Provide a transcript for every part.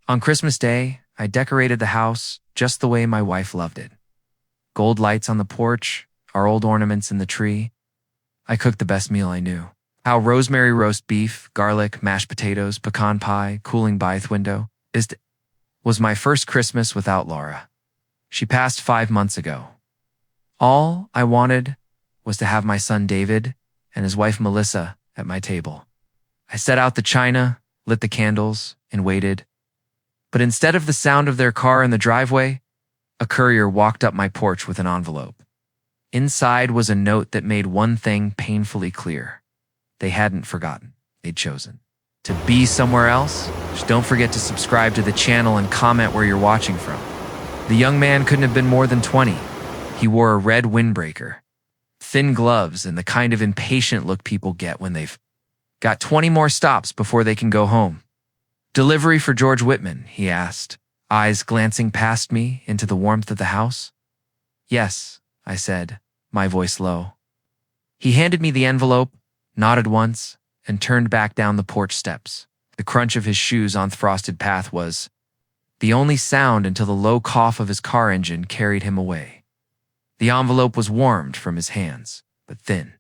On Christmas Day, I decorated the house just the way my wife loved it. Gold lights on the porch, our old ornaments in the tree. I cooked the best meal I knew. How rosemary roast beef, garlic, mashed potatoes, pecan pie, cooling by the window was my first Christmas without Laura. She passed 5 months ago. All I wanted was to have my son David and his wife Melissa at my table. I set out the china, lit the candles, and waited. But instead of the sound of their car in the driveway, a courier walked up my porch with an envelope. Inside was a note that made one thing painfully clear. They hadn't forgotten. They'd chosen to be somewhere else. Just don't forget to subscribe to the channel and comment where you're watching from. The young man couldn't have been more than 20. He wore a red windbreaker, thin gloves, and the kind of impatient look people get when they've got 20 more stops before they can go home. "Delivery for George Whitman?" he asked, eyes glancing past me into the warmth of the house. "Yes," I said, my voice low. He handed me the envelope, nodded once, and turned back down the porch steps. The crunch of his shoes on the frosted path was the only sound until the low cough of his car engine carried him away. The envelope was warmed from his hands, but thin.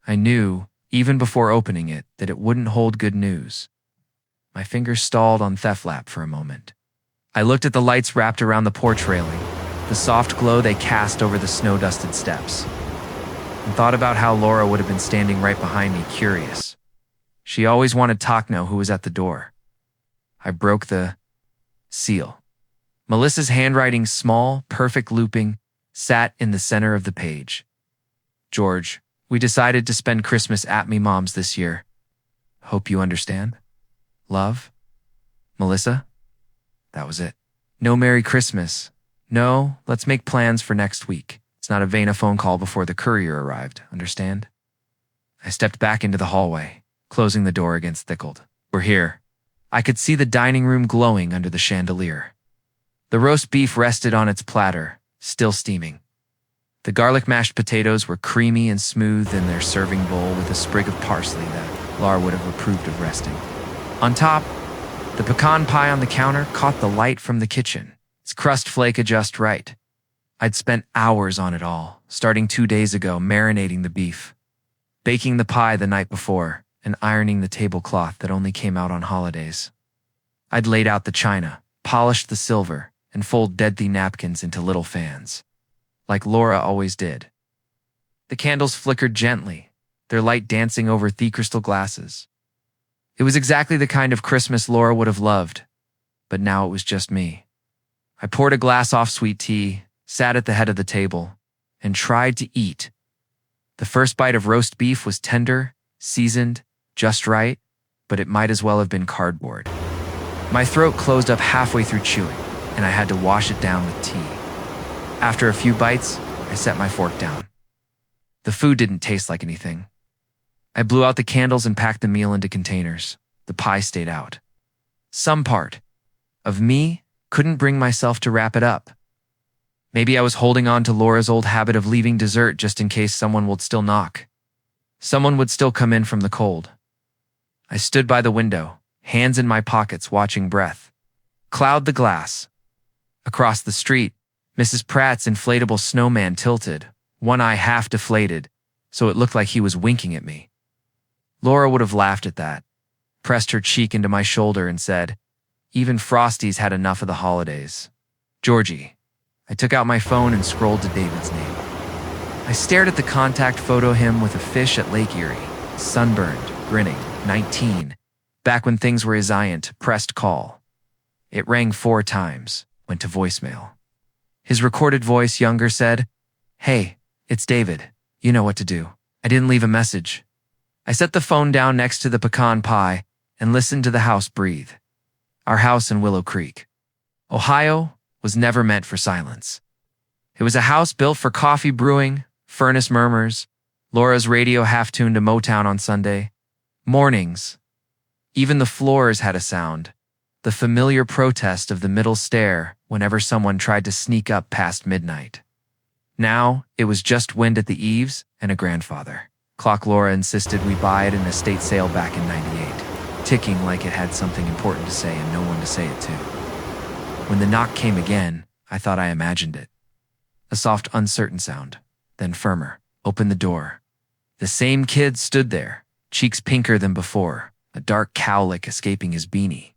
I knew, even before opening it, that it wouldn't hold good news. My fingers stalled on theft lap for a moment. I looked at the lights wrapped around the porch railing, the soft glow they cast over the snow-dusted steps, and thought about how Laura would have been standing right behind me, curious. She always wanted to know who was at the door. I broke the seal. Melissa's handwriting, small, perfect looping, sat in the center of the page. "George, we decided to spend Christmas at me mom's this year. Hope you understand. Love, Melissa." That was it. No Merry Christmas. No, let's make plans for next week. It's not a vain a phone call before the courier arrived, understand? I stepped back into the hallway, closing the door against Thickled. "We're here." I could see the dining room glowing under the chandelier. The roast beef rested on its platter, still steaming. The garlic mashed potatoes were creamy and smooth in their serving bowl with a sprig of parsley that Laura would have approved of resting. On top, the pecan pie on the counter caught the light from the kitchen, its crust flake just right. I'd spent hours on it all, starting 2 days ago, marinating the beef, baking the pie the night before, and ironing the tablecloth that only came out on holidays. I'd laid out the china, polished the silver, and folded the napkins into little fans, like Laura always did. The candles flickered gently, their light dancing over the crystal glasses. It was exactly the kind of Christmas Laura would have loved, but now it was just me. I poured a glass off sweet tea, sat at the head of the table, and tried to eat. The first bite of roast beef was tender, seasoned, just right, but it might as well have been cardboard. My throat closed up halfway through chewing, and I had to wash it down with tea. After a few bites, I set my fork down. The food didn't taste like anything. I blew out the candles and packed the meal into containers. The pie stayed out. Some part of me couldn't bring myself to wrap it up. Maybe I was holding on to Laura's old habit of leaving dessert just in case someone would still knock. Someone would still come in from the cold. I stood by the window, hands in my pockets, watching breath cloud the glass. Across the street, Mrs. Pratt's inflatable snowman tilted, one eye half deflated, so it looked like he was winking at me. Laura would have laughed at that, pressed her cheek into my shoulder and said, "Even Frosty's had enough of the holidays." "Georgie." I took out my phone and scrolled to David's name. I stared at the contact photo of him with a fish at Lake Erie, sunburned, grinning, 19, back when things were as iant, pressed call. It rang 4 times, went to voicemail. His recorded voice, younger, said, "Hey, it's David. You know what to do." I didn't leave a message. I set the phone down next to the pecan pie and listened to the house breathe. Our house in Willow Creek, Ohio, was never meant for silence. It was a house built for coffee brewing, furnace murmurs, Laura's radio half-tuned to Motown on Sunday, mornings. Even the floors had a sound, the familiar protest of the middle stair whenever someone tried to sneak up past midnight. Now, it was just wind at the eaves and a grandfather clock Laura insisted we buy at an estate sale back in '98. ticking like it had something important to say and no one to say it to. When the knock came again, I thought I imagined it. A soft, uncertain sound, then firmer. Opened the door. The same kid stood there, cheeks pinker than before, a dark cowlick escaping his beanie.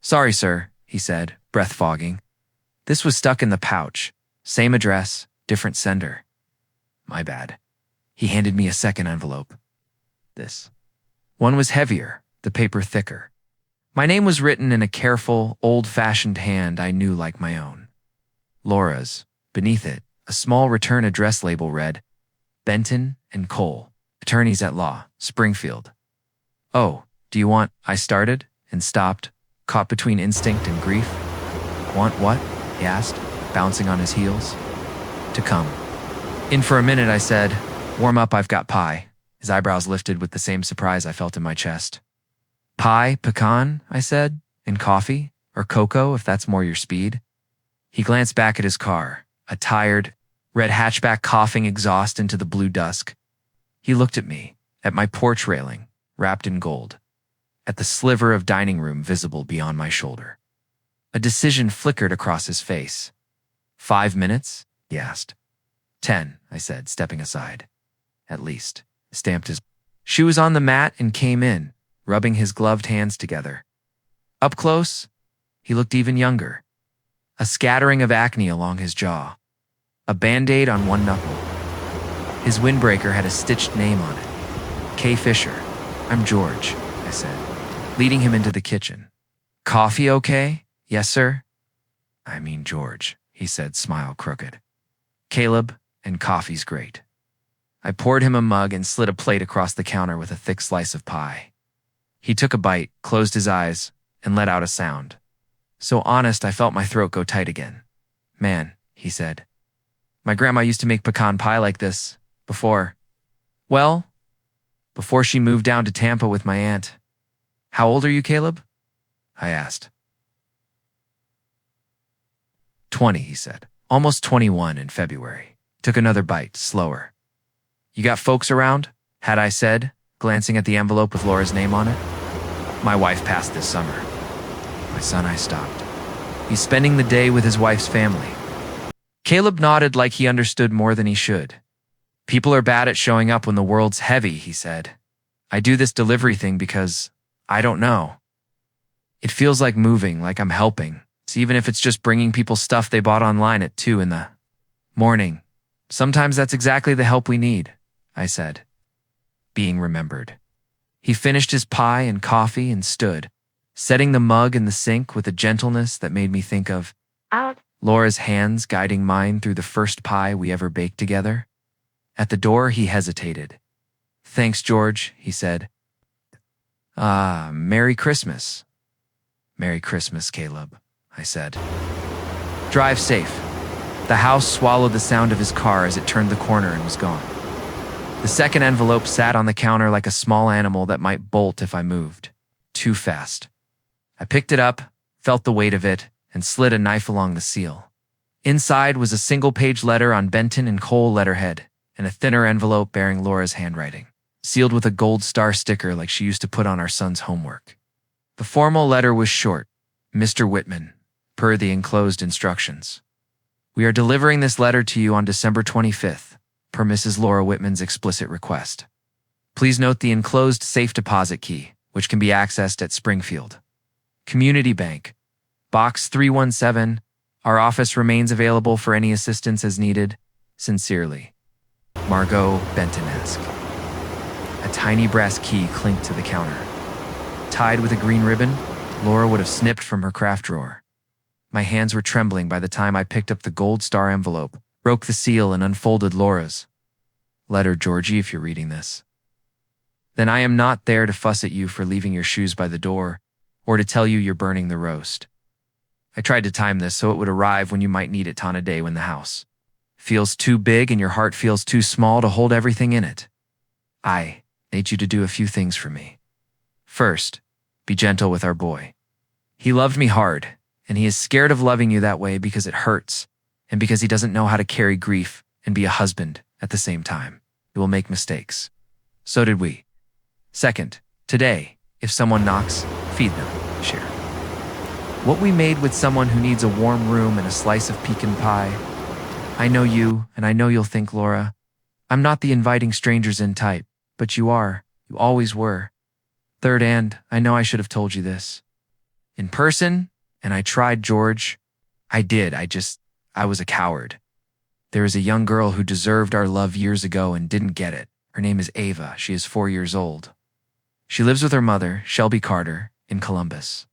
"Sorry, sir," he said, breath fogging. "This was stuck in the pouch. Same address, different sender." "My bad." He handed me a second envelope. This one was heavier, the paper thicker. My name was written in a careful, old-fashioned hand I knew like my own. Laura's. Beneath it, a small return address label read, "Benton and Cole, attorneys at law, Springfield." "Oh, do you want—" I started and stopped, caught between instinct and grief. "Want what?" he asked, bouncing on his heels. "To come in for a minute," I said. "Warm up, I've got pie." His eyebrows lifted with the same surprise I felt in my chest. "Pie, pecan," I said, "and coffee, or cocoa if that's more your speed." He glanced back at his car, a tired, red hatchback coughing exhaust into the blue dusk. He looked at me, at my porch railing, wrapped in gold, at the sliver of dining room visible beyond my shoulder. A decision flickered across his face. "5 minutes?" he asked. 10, I said, stepping aside. "At least," stamped his shoes on the mat and came in, rubbing his gloved hands together. Up close, he looked even younger. A scattering of acne along his jaw. A Band-Aid on one knuckle. His windbreaker had a stitched name on it. "K. Fisher." "I'm George," I said, leading him into the kitchen. "Coffee okay?" "Yes, sir." "I mean George," he said, smile crooked. "Caleb, and coffee's great." I poured him a mug and slid a plate across the counter with a thick slice of pie. He took a bite, closed his eyes, and let out a sound. So honest, I felt my throat go tight again. "Man," he said, "my grandma used to make pecan pie like this before. Well, before she moved down to Tampa with my aunt." "How old are you, Caleb?" I asked. 20, he said. "Almost 21 in February." Took another bite, slower. "You got folks around?" had I said, glancing at the envelope with Laura's name on it. "My wife passed this summer." "My son," I stopped. "He's spending the day with his wife's family." Caleb nodded like he understood more than he should. "People are bad at showing up when the world's heavy," he said. "I do this delivery thing because, I don't know. It feels like moving, like I'm helping. So even if it's just bringing people stuff they bought online at 2 in the morning. Sometimes that's exactly the help we need," I said. Being remembered. He finished his pie and coffee and stood, setting the mug in the sink with a gentleness that made me think of Laura's hands guiding mine through the first pie we ever baked together. At the door, he hesitated. "Thanks, George," he said. Merry Christmas." "Merry Christmas, Caleb," I said. "Drive safe." The house swallowed the sound of his car as it turned the corner and was gone. The second envelope sat on the counter like a small animal that might bolt if I moved. Too fast. I picked it up, felt the weight of it, and slid a knife along the seal. Inside was a single-page letter on Benton and Cole letterhead, and a thinner envelope bearing Laura's handwriting, sealed with a gold star sticker like she used to put on our son's homework. The formal letter was short. "Mr. Whitman, per the enclosed instructions. We are delivering this letter to you on December 25th, per Mrs. Laura Whitman's explicit request. Please note the enclosed safe deposit key, which can be accessed at Springfield Community Bank, Box 317. Our office remains available for any assistance as needed. Sincerely, Margot Benton-esque." A tiny brass key clinked to the counter. Tied with a green ribbon, Laura would have snipped from her craft drawer. My hands were trembling by the time I picked up the gold star envelope, broke the seal, and unfolded Laura's letter. "Georgie, if you're reading this, then I am not there to fuss at you for leaving your shoes by the door, or to tell you you're burning the roast. I tried to time this so it would arrive when you might need it on a day when the house feels too big and your heart feels too small to hold everything in it. I need you to do a few things for me. First, be gentle with our boy. He loved me hard, and he is scared of loving you that way because it hurts, and because he doesn't know how to carry grief and be a husband at the same time. He will make mistakes. So did we. Second, today, If someone knocks, feed them. Share. What we made with someone who needs a warm room and a slice of pecan pie. I know you, and I know you'll think, Laura, I'm not the inviting strangers in type, but you are. You always were. Third, and I know I should have told you this. In person, and I tried, George. I did. I was a coward. There is a young girl who deserved our love years ago and didn't get it. Her name is Ava. She is 4 years old. She lives with her mother, Shelby Carter, in Columbus.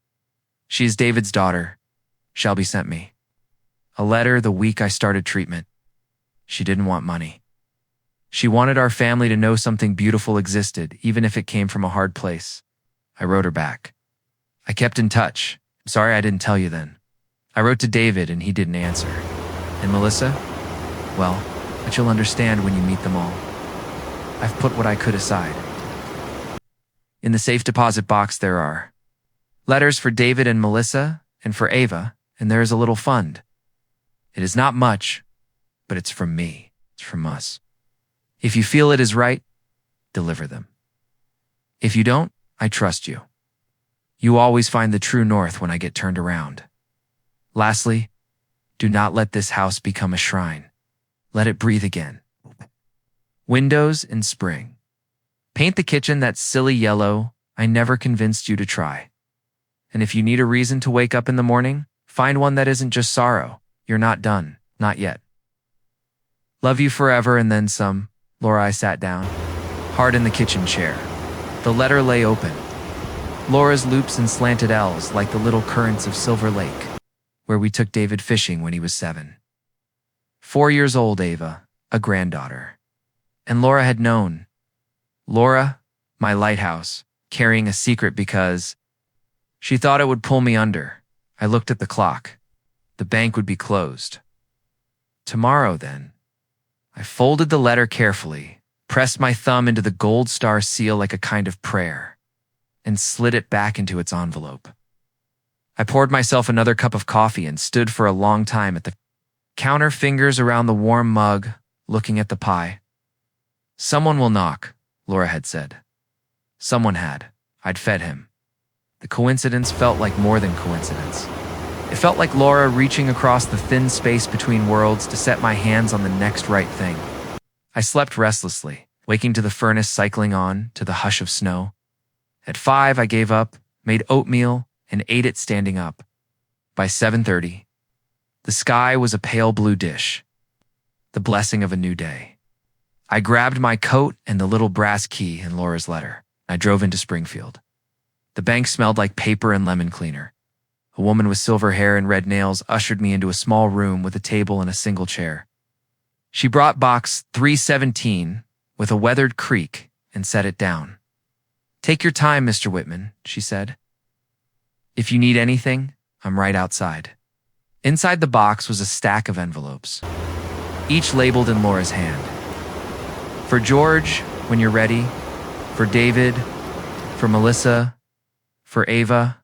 She is David's daughter. Shelby sent me a letter the week I started treatment. She didn't want money. She wanted our family to know something beautiful existed, even if it came from a hard place. I wrote her back. I kept in touch. I'm sorry I didn't tell you then. I wrote to David and he didn't answer. And Melissa? Well, but you'll understand when you meet them all. I've put what I could aside. In the safe deposit box there are letters for David and Melissa and for Ava, and there is a little fund. It is not much, but it's from me. It's from us. If you feel it is right, deliver them. If you don't, I trust you. You always find the true north when I get turned around. Lastly, do not let this house become a shrine. Let it breathe again. Windows in spring. Paint the kitchen that silly yellow I never convinced you to try. And if you need a reason to wake up in the morning, find one that isn't just sorrow. You're not done. Not yet. Love you forever and then some. Laura. I sat down, hard in the kitchen chair. The letter lay open. Laura's loops and slanted L's like the little currents of Silver Lake, where we took David fishing when he was 7. 4 years old, Ava, a granddaughter. And Laura had known. Laura, my lighthouse, carrying a secret because she thought it would pull me under. I looked at the clock. The bank would be closed. Tomorrow, then. I folded the letter carefully, pressed my thumb into the gold star seal like a kind of prayer, and slid it back into its envelope. I poured myself another cup of coffee and stood for a long time at the counter, fingers around the warm mug, looking at the pie. Someone will knock, Laura had said. Someone had. I'd fed him. The coincidence felt like more than coincidence. It felt like Laura reaching across the thin space between worlds to set my hands on the next right thing. I slept restlessly, waking to the furnace cycling on, to the hush of snow. At 5, I gave up, made oatmeal, and ate it standing up. By 7:30, the sky was a pale blue dish, the blessing of a new day. I grabbed my coat and the little brass key in Laura's letter. I drove into Springfield. The bank smelled like paper and lemon cleaner. A woman with silver hair and red nails ushered me into a small room with a table and a single chair. She brought box 317 with a weathered creak and set it down. "Take your time, Mr. Whitman," she said. "If you need anything, I'm right outside." Inside the box was a stack of envelopes, each labeled in Laura's hand. For George, when you're ready. For David. For Melissa. For Ava.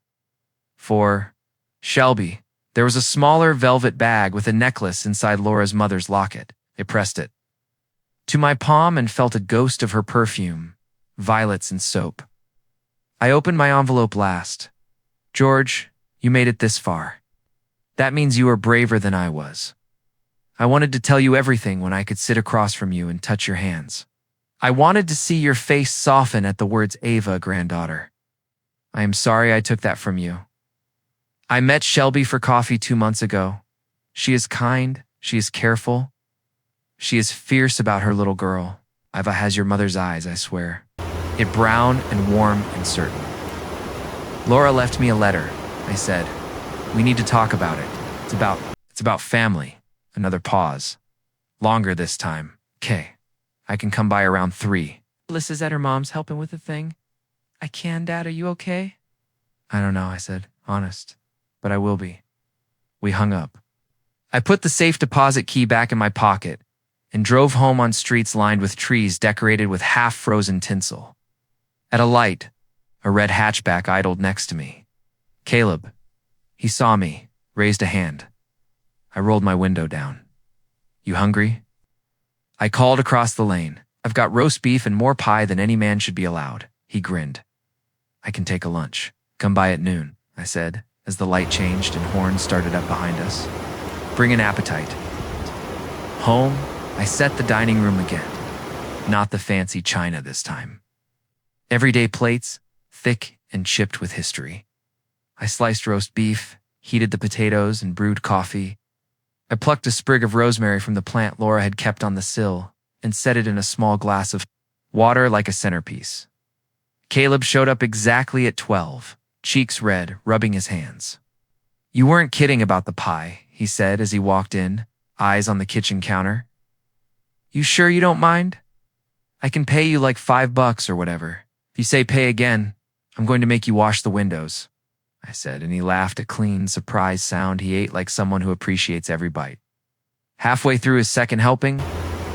For Shelby. There was a smaller velvet bag with a necklace inside Laura's mother's locket. I pressed it to my palm and felt a ghost of her perfume, violets and soap. I opened my envelope last. "George, you made it this far. That means you are braver than I was. I wanted to tell you everything when I could sit across from you and touch your hands. I wanted to see your face soften at the words Ava, granddaughter. I am sorry I took that from you. I met Shelby for coffee 2 months ago. She is kind, she is careful. She is fierce about her little girl. Ava has your mother's eyes, I swear. It brown and warm and certain. Laura left me a letter," I said. "We need to talk about it. It's about family." Another pause. Longer this time. "'Kay. I can come by around 3. Melissa's at her mom's helping with a thing. I can, Dad. Are you okay?" "I don't know," I said. "Honest. But I will be." We hung up. I put the safe deposit key back in my pocket and drove home on streets lined with trees decorated with half-frozen tinsel. At a light, a red hatchback idled next to me. Caleb. He saw me, raised a hand. I rolled my window down. "You hungry?" I called across the lane. "I've got roast beef and more pie than any man should be allowed." He grinned. I can take a lunch. Come by at noon, I said, as the light changed and horns started up behind us. Bring an appetite. Home, I set the dining room again. Not the fancy china this time. Everyday plates, thick and chipped with history. I sliced roast beef, heated the potatoes, and brewed coffee. I plucked a sprig of rosemary from the plant Laura had kept on the sill and set it in a small glass of water like a centerpiece. Caleb showed up exactly at 12, cheeks red, rubbing his hands. You weren't kidding about the pie, he said as he walked in, eyes on the kitchen counter. You sure you don't mind? I can pay you like $5 or whatever. If you say pay again, I'm going to make you wash the windows, I said, and he laughed a clean, surprised sound he ate like someone who appreciates every bite. Halfway through his second helping,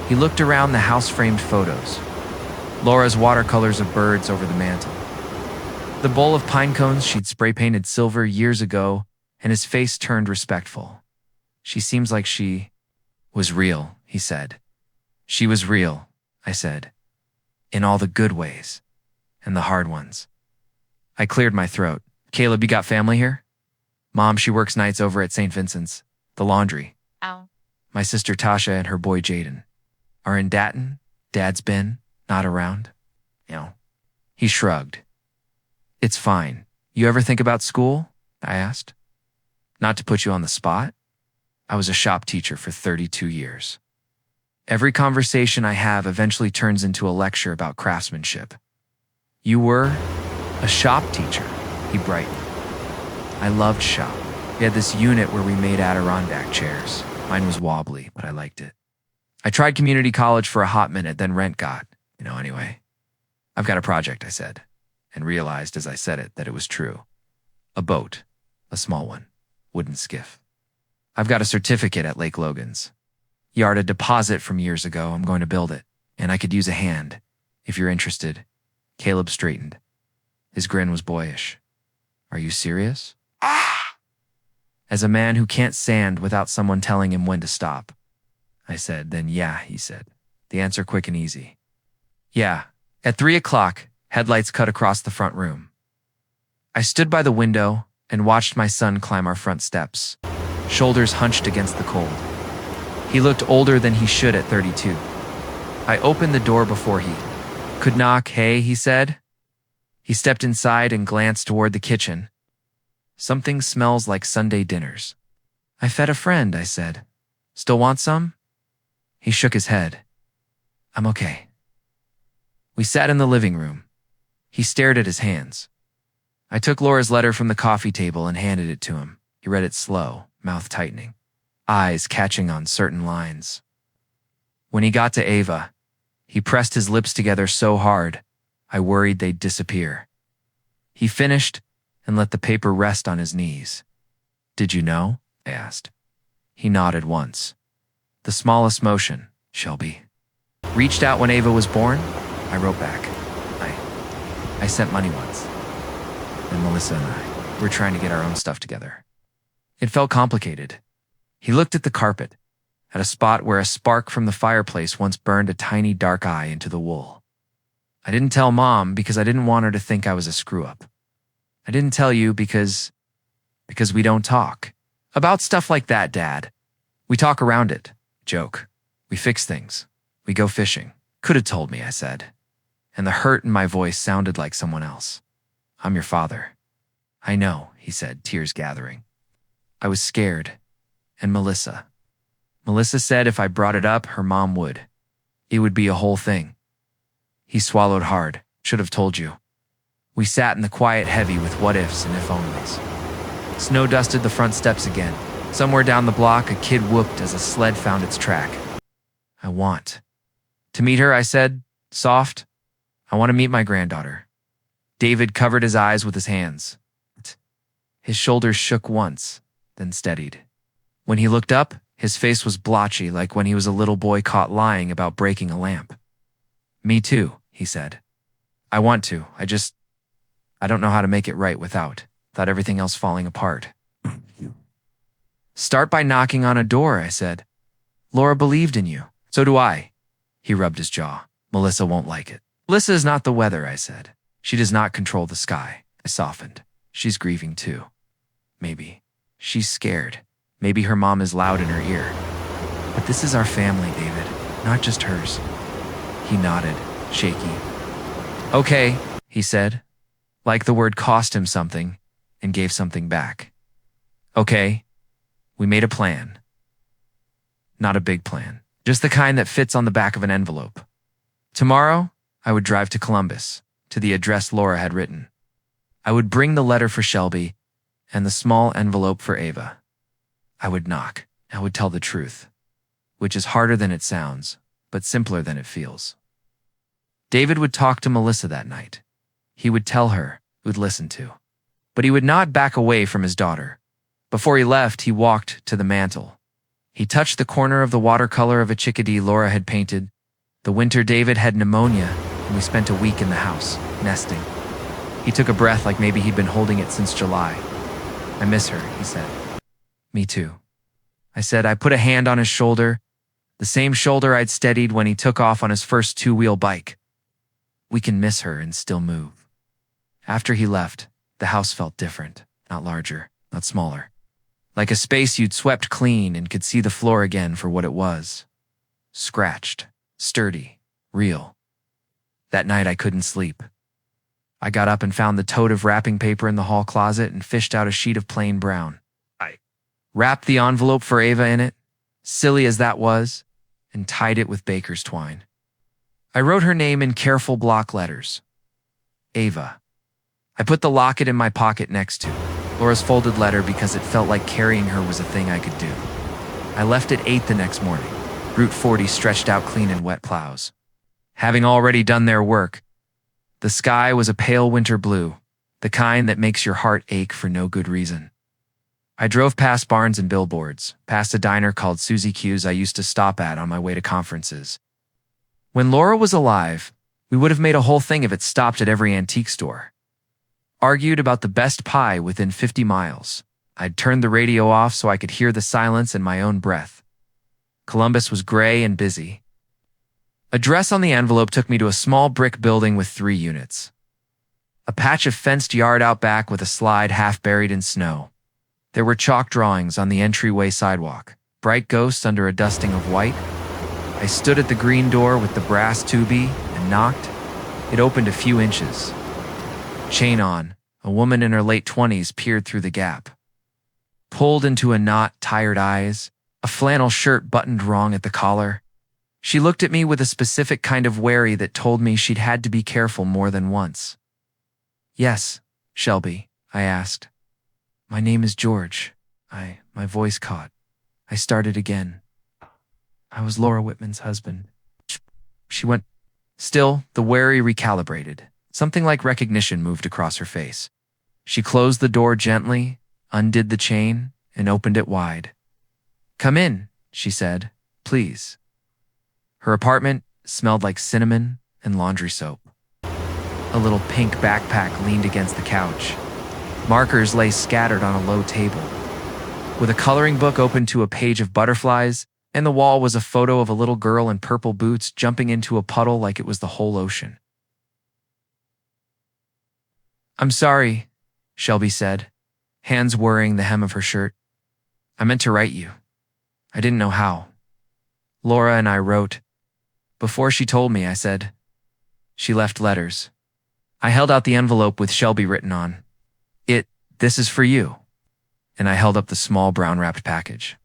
he looked around the house-framed photos. Laura's watercolors of birds over the mantel. The bowl of pine cones she'd spray-painted silver years ago, and his face turned respectful. She seems like she was real, he said. She was real, I said. In all the good ways, and the hard ones. I cleared my throat. Caleb, you got family here? Mom, she works nights over at St. Vincent's, the laundry. Ow. My sister Tasha and her boy Jaden are in Datton. Dad's been not around. He shrugged. It's fine. You ever think about school? I asked. Not to put you on the spot. I was a shop teacher for 32 years. Every conversation I have eventually turns into a lecture about craftsmanship. You were a shop teacher, he brightened. I loved shop. We had this unit where we made Adirondack chairs. Mine was wobbly, but I liked it. I tried community college for a hot minute, then rent got, anyway. I've got a project, I said, and realized as I said it that it was true. A boat, a small one, wooden skiff. I've got a certificate at Lake Logan's. Yard a deposit from years ago. I'm going to build it, and I could use a hand. If you're interested. Caleb straightened. His grin was boyish. Are you serious? As a man who can't sand without someone telling him when to stop. I said, then yeah, he said. The answer quick and easy. Yeah. At 3 o'clock, headlights cut across the front room. I stood by the window and watched my son climb our front steps, shoulders hunched against the cold. He looked older than he should at 32. I opened the door before he could knock. Hey, he said. He stepped inside and glanced toward the kitchen. Something smells like Sunday dinners. I fed a friend, I said. Still want some? He shook his head. I'm okay. We sat in the living room. He stared at his hands. I took Laura's letter from the coffee table and handed it to him. He read it slow, mouth tightening, eyes catching on certain lines. When he got to Ava, he pressed his lips together so hard, I worried they'd disappear. He finished and let the paper rest on his knees. Did you know? I asked. He nodded once. The smallest motion, Shelby. Reached out when Ava was born? I wrote back. I sent money once. And Melissa and I were trying to get our own stuff together. It felt complicated. He looked at the carpet, at a spot where a spark from the fireplace once burned a tiny dark eye into the wool. I didn't tell Mom because I didn't want her to think I was a screw-up. I didn't tell you because we don't talk. About stuff like that, Dad. We talk around it. Joke. We fix things. We go fishing. Could have told me, I said. And the hurt in my voice sounded like someone else. I'm your father. I know, he said, tears gathering. I was scared. And Melissa. Melissa said if I brought it up, her mom would. It would be a whole thing. He swallowed hard. Should have told you. We sat in the quiet heavy with what-ifs and if-onlys. Snow dusted the front steps again. Somewhere down the block, a kid whooped as a sled found its track. I want to meet her, I said, soft. I want to meet my granddaughter. David covered his eyes with his hands. His shoulders shook once, then steadied. When he looked up, his face was blotchy like when he was a little boy caught lying about breaking a lamp. Me too, he said. I want to, I don't know how to make it right without everything else falling apart. Start by knocking on a door, I said. Laura believed in you. So do I. He rubbed his jaw. Melissa won't like it. Melissa is not the weather, I said. She does not control the sky. I softened. She's grieving too. Maybe. She's scared. Maybe her mom is loud in her ear. But this is our family, David, not just hers. He nodded, shaky. Okay, he said, like the word cost him something and gave something back. Okay, we made a plan. Not a big plan, just the kind that fits on the back of an envelope. Tomorrow, I would drive to Columbus, to the address Laura had written. I would bring the letter for Shelby and the small envelope for Ava. I would knock. I would tell the truth, which is harder than it sounds, but simpler than it feels. David would talk to Melissa that night. He would tell her, would listen to. But he would not back away from his daughter. Before he left, he walked to the mantel. He touched the corner of the watercolor of a chickadee Laura had painted. The winter David had pneumonia, and we spent a week in the house, nesting. He took a breath like maybe he'd been holding it since July. I miss her, he said. Me too. I said. I put a hand on his shoulder, the same shoulder I'd steadied when he took off on his first two-wheel bike. We can miss her and still move. After he left, the house felt different, not larger, not smaller. Like a space you'd swept clean and could see the floor again for what it was. Scratched, sturdy, real. That night I couldn't sleep. I got up and found the tote of wrapping paper in the hall closet and fished out a sheet of plain brown. I wrapped the envelope for Ava in it, silly as that was, and tied it with baker's twine. I wrote her name in careful block letters. Ava. I put the locket in my pocket next to Laura's folded letter because it felt like carrying her was a thing I could do. I left at 8 the next morning. Route 40 stretched out clean in wet plows. Having already done their work, the sky was a pale winter blue, the kind that makes your heart ache for no good reason. I drove past barns and billboards, past a diner called Susie Q's I used to stop at on my way to conferences. When Laura was alive, we would have made a whole thing if it stopped at every antique store. Argued about the best pie within 50 miles. I'd turned the radio off so I could hear the silence and my own breath. Columbus was gray and busy. Address on the envelope took me to a small brick building with 3 units. A patch of fenced yard out back with a slide half buried in snow. There were chalk drawings on the entryway sidewalk, bright ghosts under a dusting of white. I stood at the green door with the brass tubby and knocked. It opened a few inches. Chain on, a woman in her late 20s peered through the gap. Pulled into a knot, tired eyes, a flannel shirt buttoned wrong at the collar. She looked at me with a specific kind of worry that told me she'd had to be careful more than once. Yes, Shelby, I asked. My name is George. My voice caught. I started again. I was Laura Whitman's husband. She went. Still, the worry recalibrated. Something like recognition moved across her face. She closed the door gently, undid the chain, and opened it wide. Come in, she said, please. Her apartment smelled like cinnamon and laundry soap. A little pink backpack leaned against the couch. Markers lay scattered on a low table. With a coloring book open to a page of butterflies, and the wall was a photo of a little girl in purple boots jumping into a puddle like it was the whole ocean. I'm sorry, Shelby said, hands worrying the hem of her shirt. I meant to write you. I didn't know how. Laura and I wrote. Before she told me, I said. She left letters. I held out the envelope with Shelby written on. This is for you. And I held up the small brown-wrapped package.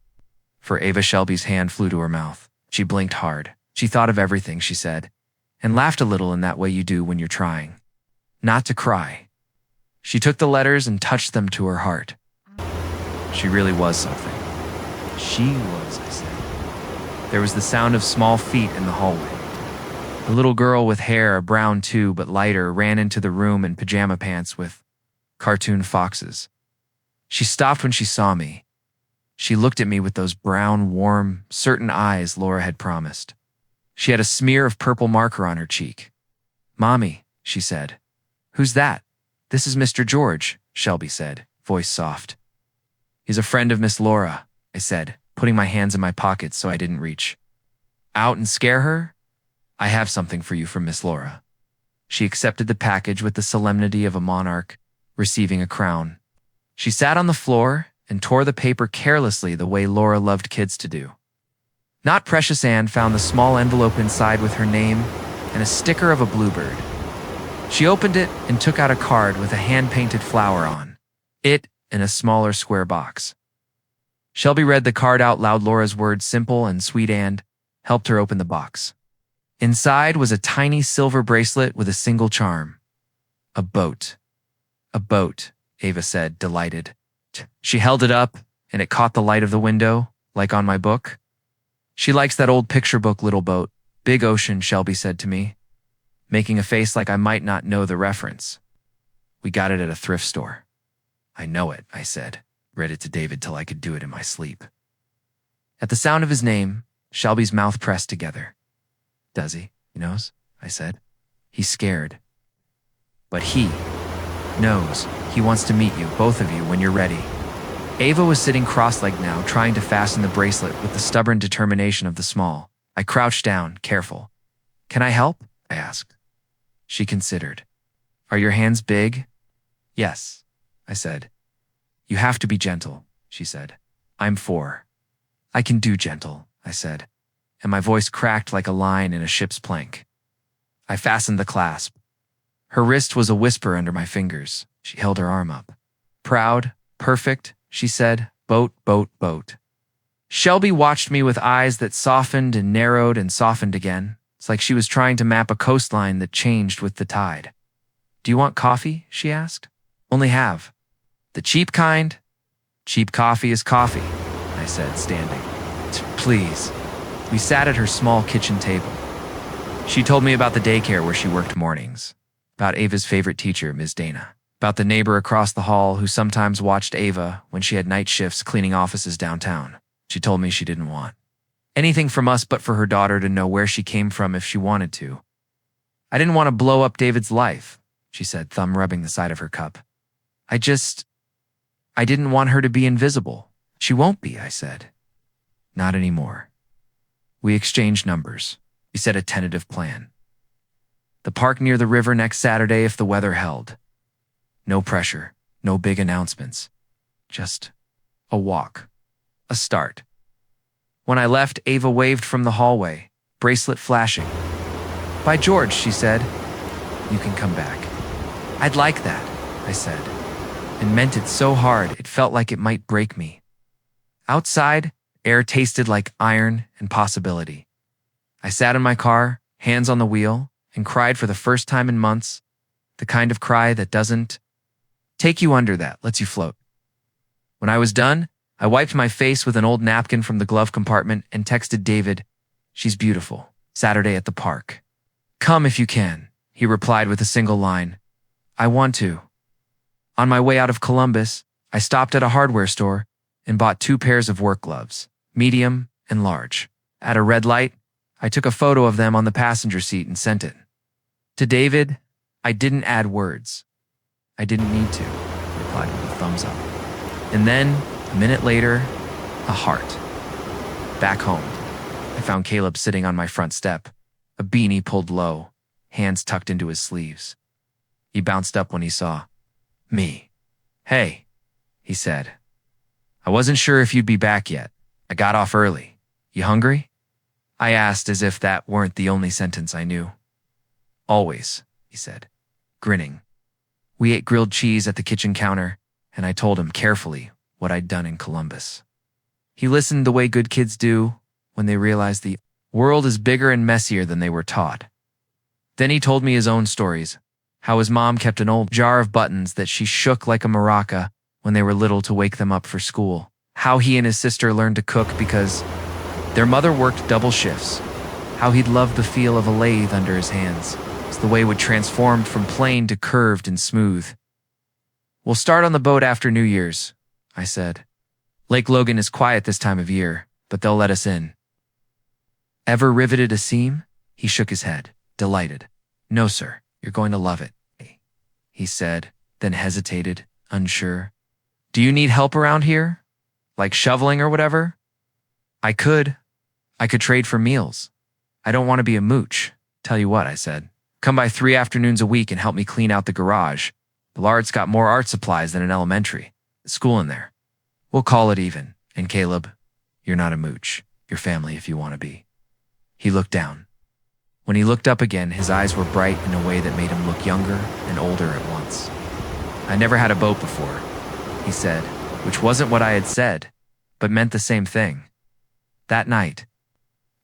For Ava, Shelby's hand flew to her mouth. She blinked hard. She thought of everything, she said, and laughed a little in that way you do when you're trying. Not to cry. She took the letters and touched them to her heart. She really was something. She was, I said. There was the sound of small feet in the hallway. The little girl with hair, brown too, but lighter, ran into the room in pajama pants with cartoon foxes. She stopped when she saw me. She looked at me with those brown, warm, certain eyes Laura had promised. She had a smear of purple marker on her cheek. Mommy, she said. Who's that? This is Mr. George, Shelby said, voice soft. He's a friend of Miss Laura, I said, putting my hands in my pockets so I didn't reach. Out and scare her? I have something for you from Miss Laura. She accepted the package with the solemnity of a monarch receiving a crown. She sat on the floor and tore the paper carelessly the way Laura loved kids to do. Not Precious Anne found the small envelope inside with her name and a sticker of a bluebird. She opened it and took out a card with a hand-painted flower on it in a smaller square box. Shelby read the card out loud. Laura's words, simple and sweet, and helped her open the box. Inside was a tiny silver bracelet with a single charm. A boat. A boat, Ava said, delighted. She held it up, and it caught the light of the window, like on my book. She likes that old picture book, Little Boat. Big Ocean, Shelby said to me, making a face like I might not know the reference. We got it at a thrift store. I know it, I said. Read it to David till I could do it in my sleep. At the sound of his name, Shelby's mouth pressed together. Does he? He knows? I said. He's scared. But he knows. He wants to meet you, both of you, when you're ready. Ava was sitting cross-legged now, trying to fasten the bracelet with the stubborn determination of the small. I crouched down, careful. Can I help? I asked. She considered. Are your hands big? Yes, I said. You have to be gentle, she said. I'm 4. I can do gentle, I said, and my voice cracked like a line in a ship's plank. I fastened the clasp. Her wrist was a whisper under my fingers. She held her arm up. Proud, perfect, she said. Boat, boat, boat. Shelby watched me with eyes that softened and narrowed and softened again. It's like she was trying to map a coastline that changed with the tide. Do you want coffee? She asked. Only have. The cheap kind? Cheap coffee is coffee, I said, standing. Please. We sat at her small kitchen table. She told me about the daycare where she worked mornings, about Ava's favorite teacher, Ms. Dana, about the neighbor across the hall who sometimes watched Ava when she had night shifts cleaning offices downtown. She told me she didn't want anything from us but for her daughter to know where she came from if she wanted to. I didn't want to blow up David's life, she said, thumb rubbing the side of her cup. I didn't want her to be invisible. She won't be, I said. Not anymore. We exchanged numbers. We set a tentative plan. The park near the river next Saturday if the weather held. No pressure, no big announcements. Just a walk. A start. When I left, Ava waved from the hallway, bracelet flashing. By George, she said. You can come back. I'd like that, I said, and meant it so hard it felt like it might break me. Outside, air tasted like iron and possibility. I sat in my car, hands on the wheel, and cried for the first time in months, the kind of cry that doesn't take you under, that lets you float. When I was done, I wiped my face with an old napkin from the glove compartment and texted David, "She's beautiful. Saturday at the park. Come if you can," he replied with a single line. I want to. On my way out of Columbus, I stopped at a hardware store and bought 2 pairs of work gloves, medium and large. At a red light, I took a photo of them on the passenger seat and sent it. To David, I didn't add words. I didn't need to, he replied with a thumbs up. And then, a minute later, a heart. Back home, I found Caleb sitting on my front step, a beanie pulled low, hands tucked into his sleeves. He bounced up when he saw me. Hey, he said. I wasn't sure if you'd be back yet. I got off early. You hungry? I asked as if that weren't the only sentence I knew. Always, he said, grinning. We ate grilled cheese at the kitchen counter, and I told him carefully what I'd done in Columbus. He listened the way good kids do when they realize the world is bigger and messier than they were taught. Then he told me his own stories, how his mom kept an old jar of buttons that she shook like a maraca when they were little to wake them up for school, how he and his sister learned to cook because their mother worked double shifts, how he'd loved the feel of a lathe under his hands, as the way would transformed from plain to curved and smooth. We'll start on the boat after New Year's, I said. Lake Logan is quiet this time of year, but they'll let us in. Ever riveted a seam? He shook his head, delighted. No, sir, you're going to love it, he said, then hesitated, unsure. Do you need help around here? Like shoveling or whatever? I could trade for meals. I don't want to be a mooch. Tell you what, I said. Come by 3 afternoons a week and help me clean out the garage. The lard's got more art supplies than an elementary school in there. We'll call it even. And Caleb, you're not a mooch. You're family if you want to be." He looked down. When he looked up again, his eyes were bright in a way that made him look younger and older at once. "I never had a boat before," he said, which wasn't what I had said, but meant the same thing. That night,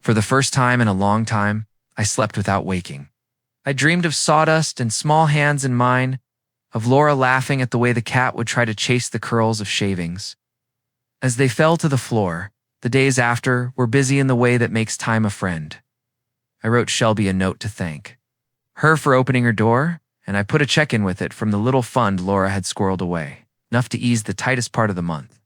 for the first time in a long time, I slept without waking. I dreamed of sawdust and small hands in mine, of Laura laughing at the way the cat would try to chase the curls of shavings. As they fell to the floor, the days after were busy in the way that makes time a friend. I wrote Shelby a note to thank her for opening her door, and I put a check in with it from the little fund Laura had squirreled away, enough to ease the tightest part of the month.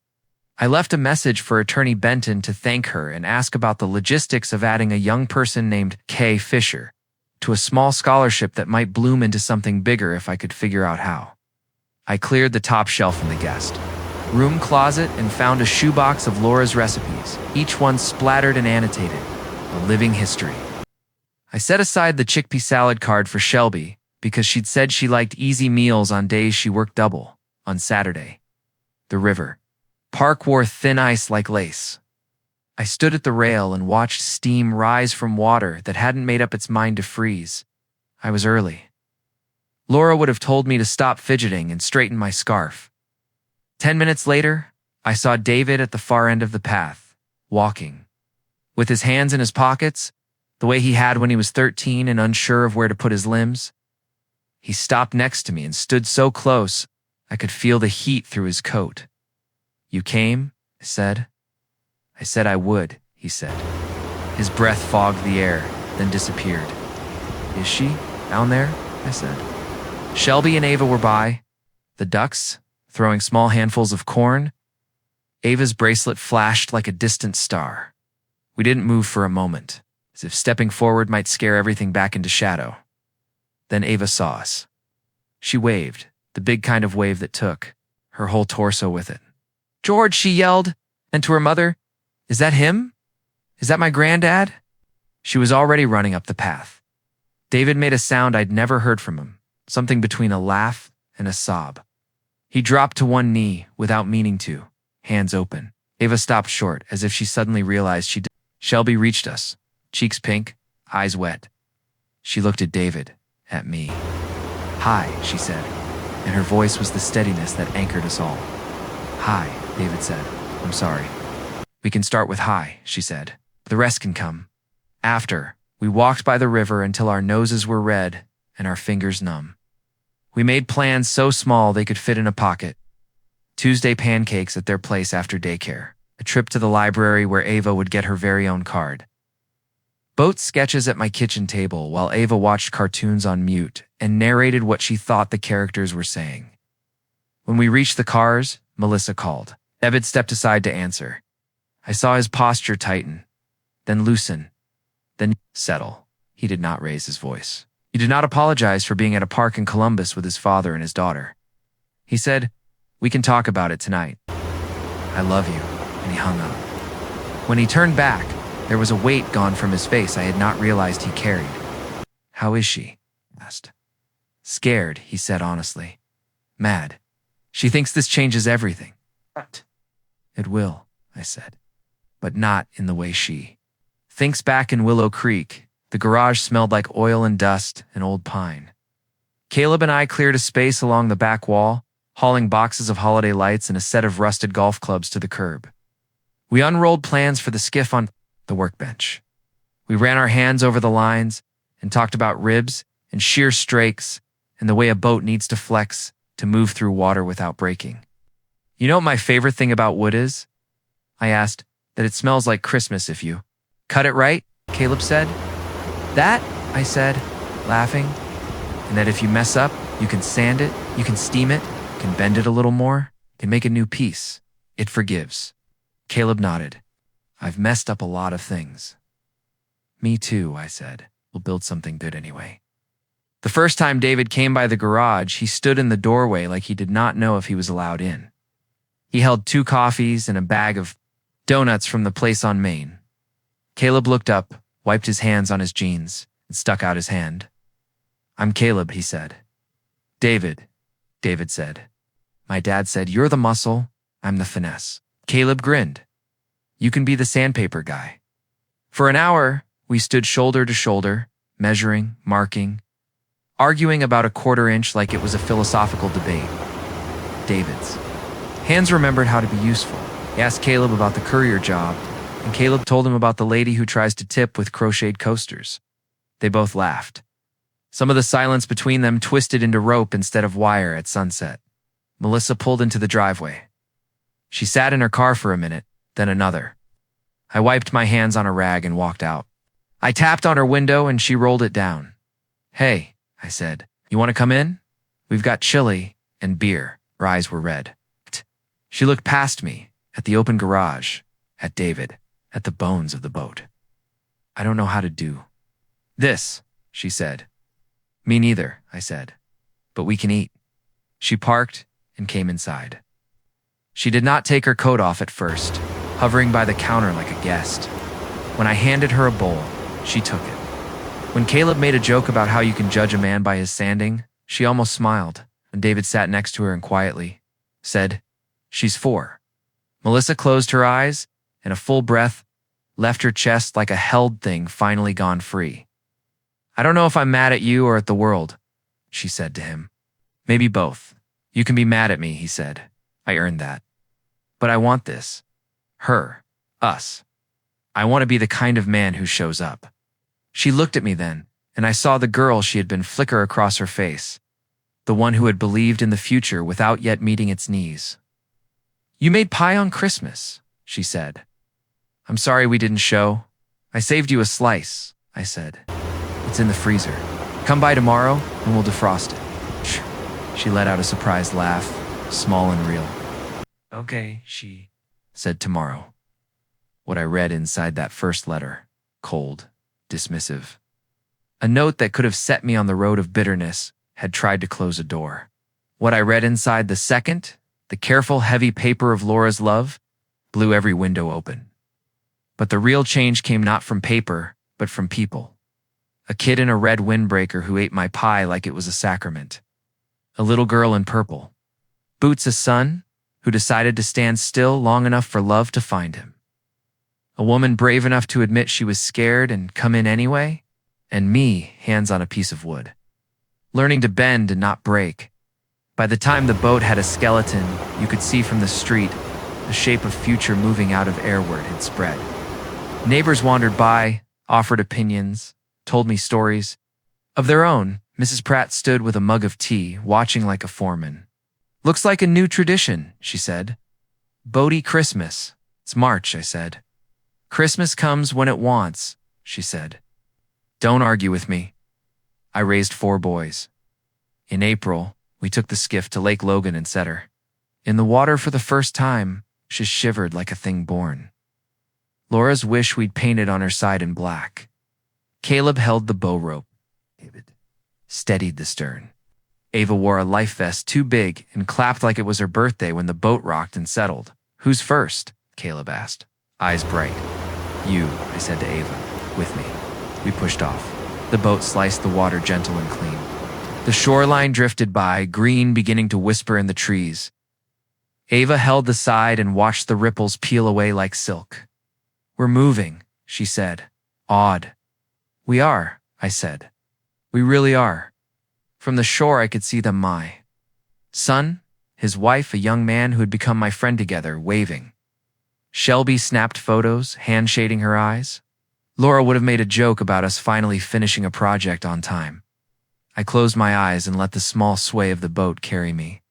I left a message for Attorney Benton to thank her and ask about the logistics of adding a young person named Kay Fisher to a small scholarship that might bloom into something bigger if I could figure out how. I cleared the top shelf in the guest room closet and found a shoebox of Laura's recipes, each one splattered and annotated, a living history. I set aside the chickpea salad card for Shelby because she'd said she liked easy meals on days she worked double. On Saturday, the river park wore thin ice like lace. I stood at the rail and watched steam rise from water that hadn't made up its mind to freeze. I was early. Laura would have told me to stop fidgeting and straighten my scarf. 10 minutes later, I saw David at the far end of the path, walking. With his hands in his pockets, the way he had when he was 13 and unsure of where to put his limbs. He stopped next to me and stood so close, I could feel the heat through his coat. "You came?" I said. "I said I would," he said. His breath fogged the air, then disappeared. "Is she down there?" I said. Shelby and Ava were by. The ducks, throwing small handfuls of corn. Ava's bracelet flashed like a distant star. We didn't move for a moment, as if stepping forward might scare everything back into shadow. Then Ava saw us. She waved, the big kind of wave that took her whole torso with it. "George," she yelled, and to her mother, "Is that him? Is that my granddad?" She was already running up the path. David made a sound I'd never heard from him, something between a laugh and a sob. He dropped to one knee without meaning to, hands open. Ava stopped short, as if she suddenly realized she did. Shelby reached us, cheeks pink, eyes wet. She looked at David, at me. "Hi," she said, and her voice was the steadiness that anchored us all. "Hi," David said. "I'm sorry." "We can start with hi," she said. "The rest can come." After, we walked by the river until our noses were red and our fingers numb. We made plans so small they could fit in a pocket. Tuesday pancakes at their place after daycare. A trip to the library where Ava would get her very own card. Boat sketches at my kitchen table while Ava watched cartoons on mute and narrated what she thought the characters were saying. When we reached the cars, Melissa called. David stepped aside to answer. I saw his posture tighten, then loosen, then settle. He did not raise his voice. He did not apologize for being at a park in Columbus with his father and his daughter. He said, "We can talk about it tonight. I love you," and he hung up. When he turned back, there was a weight gone from his face I had not realized he carried. "How is she?" I asked. "Scared," he said honestly. "Mad. She thinks this changes everything." "But it will," I said. "But not in the way she thinks." Back in Willow Creek, the garage smelled like oil and dust and old pine. Caleb and I cleared a space along the back wall, hauling boxes of holiday lights and a set of rusted golf clubs to the curb. We unrolled plans for the skiff on the workbench. We ran our hands over the lines and talked about ribs and sheer strakes and the way a boat needs to flex to move through water without breaking. "You know what my favorite thing about wood is?" I asked. "That it smells like Christmas if you cut it right," Caleb said. "That," I said, laughing, "and that if you mess up, you can sand it, you can steam it, can bend it a little more, can make a new piece. It forgives." Caleb nodded. "I've messed up a lot of things." "Me too," I said. "We'll build something good anyway." The first time David came by the garage, he stood in the doorway like he did not know if he was allowed in. He held 2 coffees and a bag of donuts from the place on Main. Caleb looked up, wiped his hands on his jeans, and stuck out his hand. I'm Caleb, he said. David, David said. My dad said, you're the muscle, I'm the finesse. Caleb grinned. You can be the sandpaper guy. For an hour, we stood shoulder to shoulder, measuring, marking, arguing about a quarter inch like it was a philosophical debate. David's hands remembered how to be useful. He asked Caleb about the courier job, and Caleb told him about the lady who tries to tip with crocheted coasters. They both laughed. Some of the silence between them twisted into rope instead of wire at sunset. Melissa pulled into the driveway. She sat in her car for a minute, then another. I wiped my hands on a rag and walked out. I tapped on her window and she rolled it down. Hey, I said, you want to come in? We've got chili and beer. Her eyes were red. She looked past me, at the open garage, at David, at the bones of the boat. I don't know how to do this, she said. Me neither, I said. But we can eat. She parked and came inside. She did not take her coat off at first, hovering by the counter like a guest. When I handed her a bowl, she took it. When Caleb made a joke about how you can judge a man by his sanding, she almost smiled, and David sat next to her and quietly said, she's 4. Melissa closed her eyes, and a full breath left her chest like a held thing finally gone free. I don't know if I'm mad at you or at the world, she said to him. Maybe both. You can be mad at me, he said. I earned that. But I want this. Her. Us. I want to be the kind of man who shows up. She looked at me then, and I saw the girl she had been flicker across her face, the one who had believed in the future without yet meeting its knees. You made pie on Christmas, she said. I'm sorry we didn't show. I saved you a slice, I said. It's in the freezer. Come by tomorrow and we'll defrost it. She let out a surprised laugh, small and real. Okay, she said tomorrow. What I read inside that first letter, cold, dismissive. A note that could have set me on the road of bitterness had tried to close a door. What I read inside the second, the careful, heavy paper of Laura's love, blew every window open. But the real change came not from paper, but from people. A kid in a red windbreaker who ate my pie like it was a sacrament. A little girl in purple. Boots' son, who decided to stand still long enough for love to find him. A woman brave enough to admit she was scared and come in anyway. And me, hands on a piece of wood. Learning to bend and not break. By the time the boat had a skeleton, you could see from the street the shape of future moving out of air where it had spread. Neighbors wandered by, offered opinions, told me stories. Of their own, Mrs. Pratt stood with a mug of tea, watching like a foreman. Looks like a new tradition, she said. Boaty Christmas. It's March, I said. Christmas comes when it wants, she said. Don't argue with me. I raised 4 boys. In April, we took the skiff to Lake Logan and set her. In the water for the first time, she shivered like a thing born. Laura's wish we'd painted on her side in black. Caleb held the bow rope. David steadied the stern. Ava wore a life vest too big and clapped like it was her birthday when the boat rocked and settled. Who's first? Caleb asked, eyes bright. You, I said to Ava, with me. We pushed off. The boat sliced the water gentle and clean. The shoreline drifted by, green beginning to whisper in the trees. Ava held the side and watched the ripples peel away like silk. We're moving, she said, awed. We are, I said. We really are. From the shore I could see them my son, his wife, a young man who had become my friend together, waving. Shelby snapped photos, hand shading her eyes. Laura would have made a joke about us finally finishing a project on time. I closed my eyes and let the small sway of the boat carry me.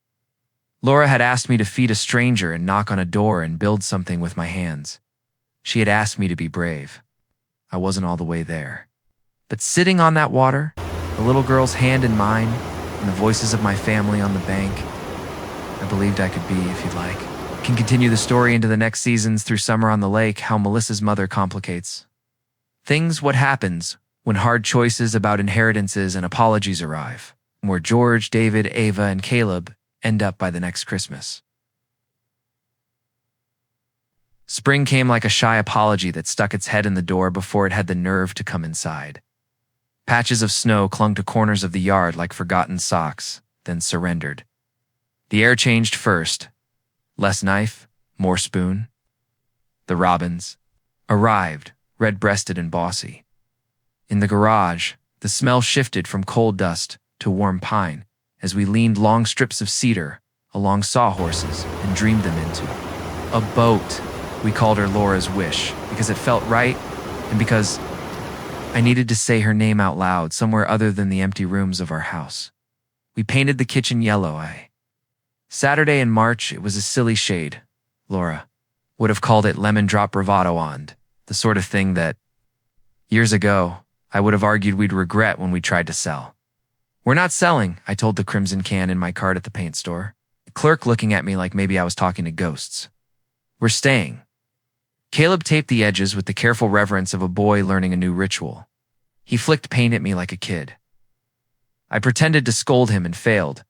Laura had asked me to feed a stranger and knock on a door and build something with my hands. She had asked me to be brave. I wasn't all the way there. But sitting on that water, the little girl's hand in mine, and the voices of my family on the bank, I believed I could be, if you'd like. Can continue the story into the next seasons through Summer on the Lake, how Melissa's mother complicates things, what happens when hard choices about inheritances and apologies arrive, where George, David, Ava, and Caleb end up by the next Christmas. Spring came like a shy apology that stuck its head in the door before it had the nerve to come inside. Patches of snow clung to corners of the yard like forgotten socks, then surrendered. The air changed first. Less knife, more spoon. The robins arrived, red-breasted and bossy. In the garage, the smell shifted from coal dust to warm pine as we leaned long strips of cedar along sawhorses and dreamed them into a boat. We called her Laura's Wish because it felt right and because I needed to say her name out loud somewhere other than the empty rooms of our house. We painted the kitchen yellow. Saturday in March, it was a silly shade. Laura would have called it lemon drop bravado and the sort of thing that, years ago, I would have argued we'd regret when we tried to sell. We're not selling, I told the crimson can in my card at the paint store. The clerk looking at me like maybe I was talking to ghosts. We're staying. Caleb taped the edges with the careful reverence of a boy learning a new ritual. He flicked paint at me like a kid. I pretended to scold him and failed.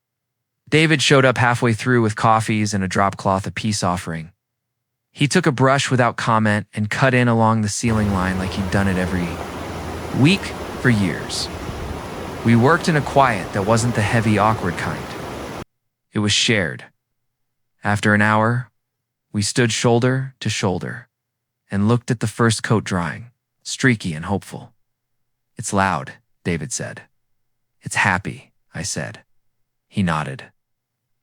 David showed up halfway through with coffees and a drop cloth, a peace offering. He took a brush without comment and cut in along the ceiling line like he'd done it every week for years. We worked in a quiet that wasn't the heavy, awkward kind. It was shared. After an hour, we stood shoulder to shoulder and looked at the first coat drying, streaky and hopeful. It's loud, David said. It's happy, I said. He nodded.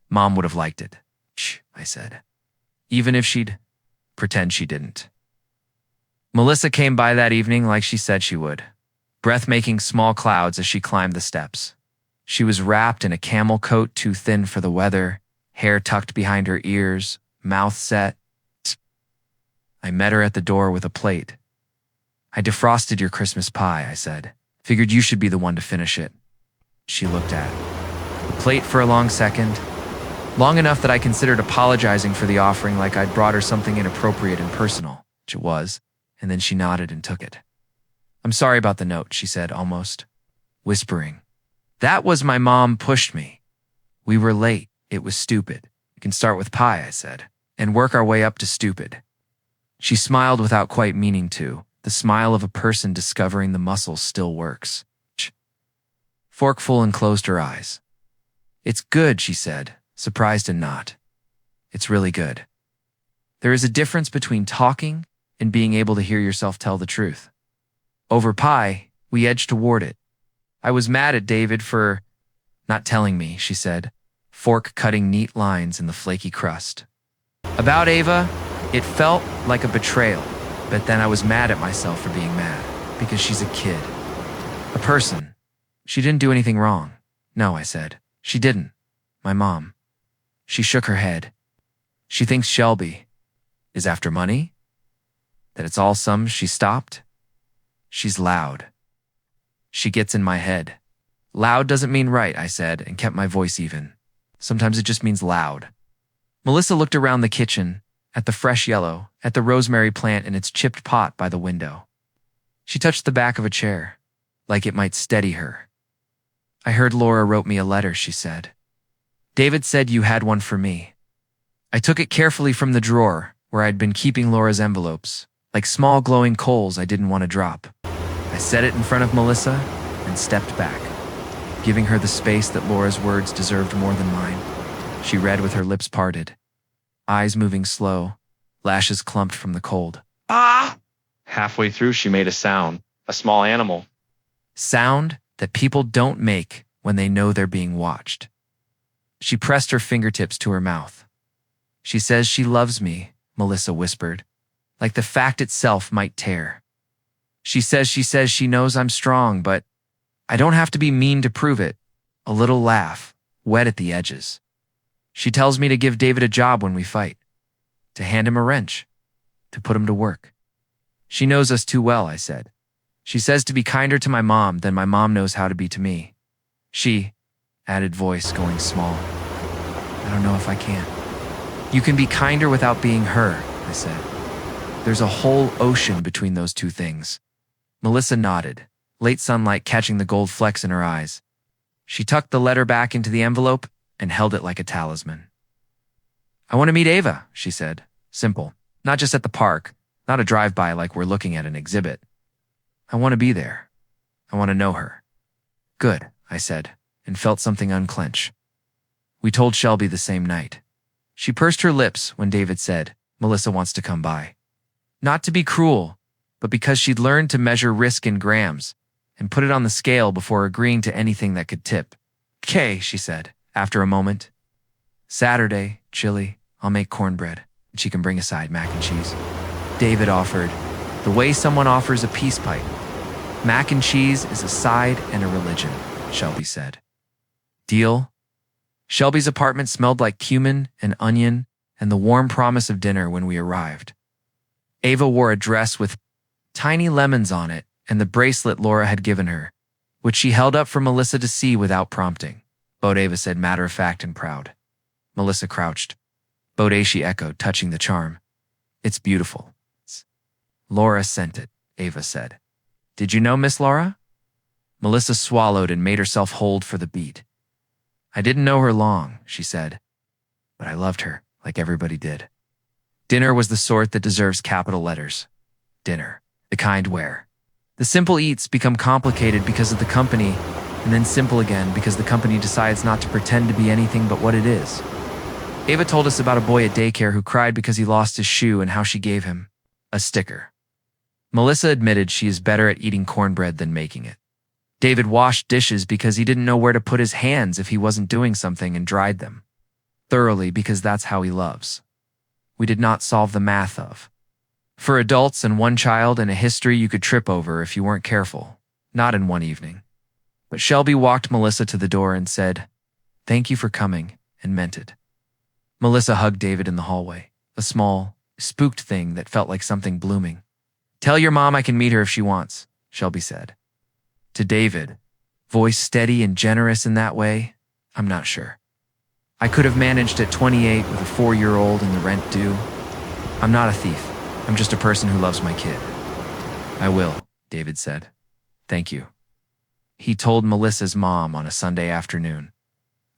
Mom would have liked it. Shh, I said. Even if she'd pretend she didn't. Melissa came by that evening like she said she would, breath-making small clouds as she climbed the steps. She was wrapped in a camel coat too thin for the weather, hair tucked behind her ears, mouth set. I met her at the door with a plate. I defrosted your Christmas pie, I said. Figured you should be the one to finish it. She looked at the plate for a long second, long enough that I considered apologizing for the offering like I'd brought her something inappropriate and personal, which it was, and then she nodded and took it. I'm sorry about the note, she said, almost whispering. That was my mom pushed me. We were late. It was stupid. We can start with pie, I said, and work our way up to stupid. She smiled without quite meaning to, the smile of a person discovering the muscle still works. Forkful and closed her eyes. It's good, she said, surprised and not. It's really good. There is a difference between talking and being able to hear yourself tell the truth. Over pie, we edged toward it. I was mad at David for not telling me, she said, fork cutting neat lines in the flaky crust. About Ava, it felt like a betrayal, but then I was mad at myself for being mad, because she's a kid. A person. She didn't do anything wrong. No, I said. She didn't. My mom. She shook her head. She thinks Shelby is after money? That it's all some she stopped? She's loud. She gets in my head. Loud doesn't mean right, I said, and kept my voice even. Sometimes it just means loud. Melissa looked around the kitchen, at the fresh yellow, at the rosemary plant in its chipped pot by the window. She touched the back of a chair, like it might steady her. I heard Laura wrote me a letter, she said. David said you had one for me. I took it carefully from the drawer where I'd been keeping Laura's envelopes, like small glowing coals I didn't want to drop. I set it in front of Melissa and stepped back, giving her the space that Laura's words deserved more than mine. She read with her lips parted, eyes moving slow, lashes clumped from the cold. Ah! Halfway through, she made a sound, a small animal. Sound that people don't make when they know they're being watched. She pressed her fingertips to her mouth. She says she loves me, Melissa whispered, like the fact itself might tear. She says she knows I'm strong, but I don't have to be mean to prove it. A little laugh, wet at the edges. She tells me to give David a job when we fight, to hand him a wrench, to put him to work. She knows us too well, I said. She says to be kinder to my mom than my mom knows how to be to me. She, added voice going small. I don't know if I can. You can be kinder without being her, I said. There's a whole ocean between those two things. Melissa nodded, late sunlight catching the gold flecks in her eyes. She tucked the letter back into the envelope and held it like a talisman. I want to meet Ava, she said. Simple. Not just at the park, not a drive-by like we're looking at an exhibit. I want to be there. I want to know her. Good, I said, and felt something unclench. We told Shelby the same night. She pursed her lips when David said, Melissa wants to come by. Not to be cruel, but because she'd learned to measure risk in grams and put it on the scale before agreeing to anything that could tip. "'Kay," she said, after a moment. "Saturday, chili, I'll make cornbread, and she can bring a side mac and cheese." David offered, the way someone offers a peace pipe. "Mac and cheese is a side and a religion," Shelby said. "Deal?" Shelby's apartment smelled like cumin and onion and the warm promise of dinner when we arrived. Ava wore a dress with tiny lemons on it and the bracelet Laura had given her, which she held up for Melissa to see without prompting. "Bode," Ava said, matter of fact and proud. Melissa crouched. "Bode," she echoed, touching the charm. "It's beautiful." "Laura sent it," Ava said. "Did you know Miss Laura?" Melissa swallowed and made herself hold for the beat. "I didn't know her long," she said, "but I loved her, like everybody did." Dinner was the sort that deserves capital letters. Dinner, the kind where the simple eats become complicated because of the company, and then simple again because the company decides not to pretend to be anything but what it is. Ava told us about a boy at daycare who cried because he lost his shoe and how she gave him a sticker. Melissa admitted she is better at eating cornbread than making it. David washed dishes because he didn't know where to put his hands if he wasn't doing something and dried them thoroughly because that's how he loves. We did not solve the math of for adults and one child and a history you could trip over if you weren't careful, not in one evening. But Shelby walked Melissa to the door and said, "Thank you for coming," and meant it. Melissa hugged David in the hallway, a small, spooked thing that felt like something blooming. "Tell your mom I can meet her if she wants," Shelby said. To David, voice steady and generous in that way, I'm not sure. I could have managed at 28 with a 4-year-old and the rent due. I'm not a thief. I'm just a person who loves my kid. "I will," David said. "Thank you." He told Melissa's mom on a Sunday afternoon.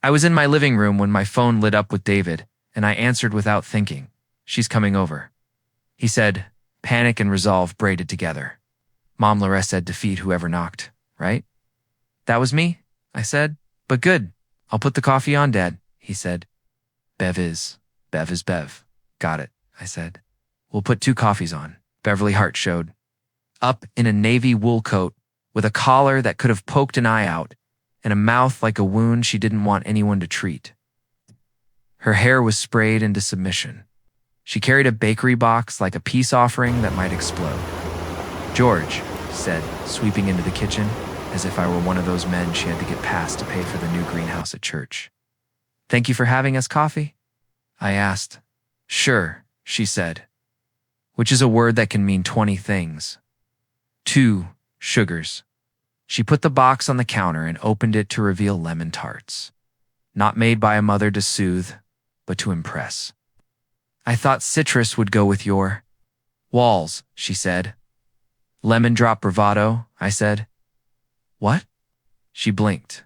I was in my living room when my phone lit up with David, and I answered without thinking. "She's coming over." He said, panic and resolve braided together. Mom Laura said defeat whoever knocked, right? "That was me," I said. "But good. I'll put the coffee on, Dad," he said. Bev is Bev. "Got it," I said. "We'll put 2 coffees on." Beverly Hart showed up in a navy wool coat with a collar that could have poked an eye out and a mouth like a wound she didn't want anyone to treat. Her hair was sprayed into submission. She carried a bakery box like a peace offering that might explode. "George," she said, sweeping into the kitchen, as if I were one of those men she had to get past to pay for the new greenhouse at church. "Thank you for having us coffee?" I asked. "Sure," she said, which is a word that can mean 20 things. 2 sugars. She put the box on the counter and opened it to reveal lemon tarts. Not made by a mother to soothe, but to impress. "I thought citrus would go with your walls," she said. "Lemon drop bravado," I said. "What?" She blinked.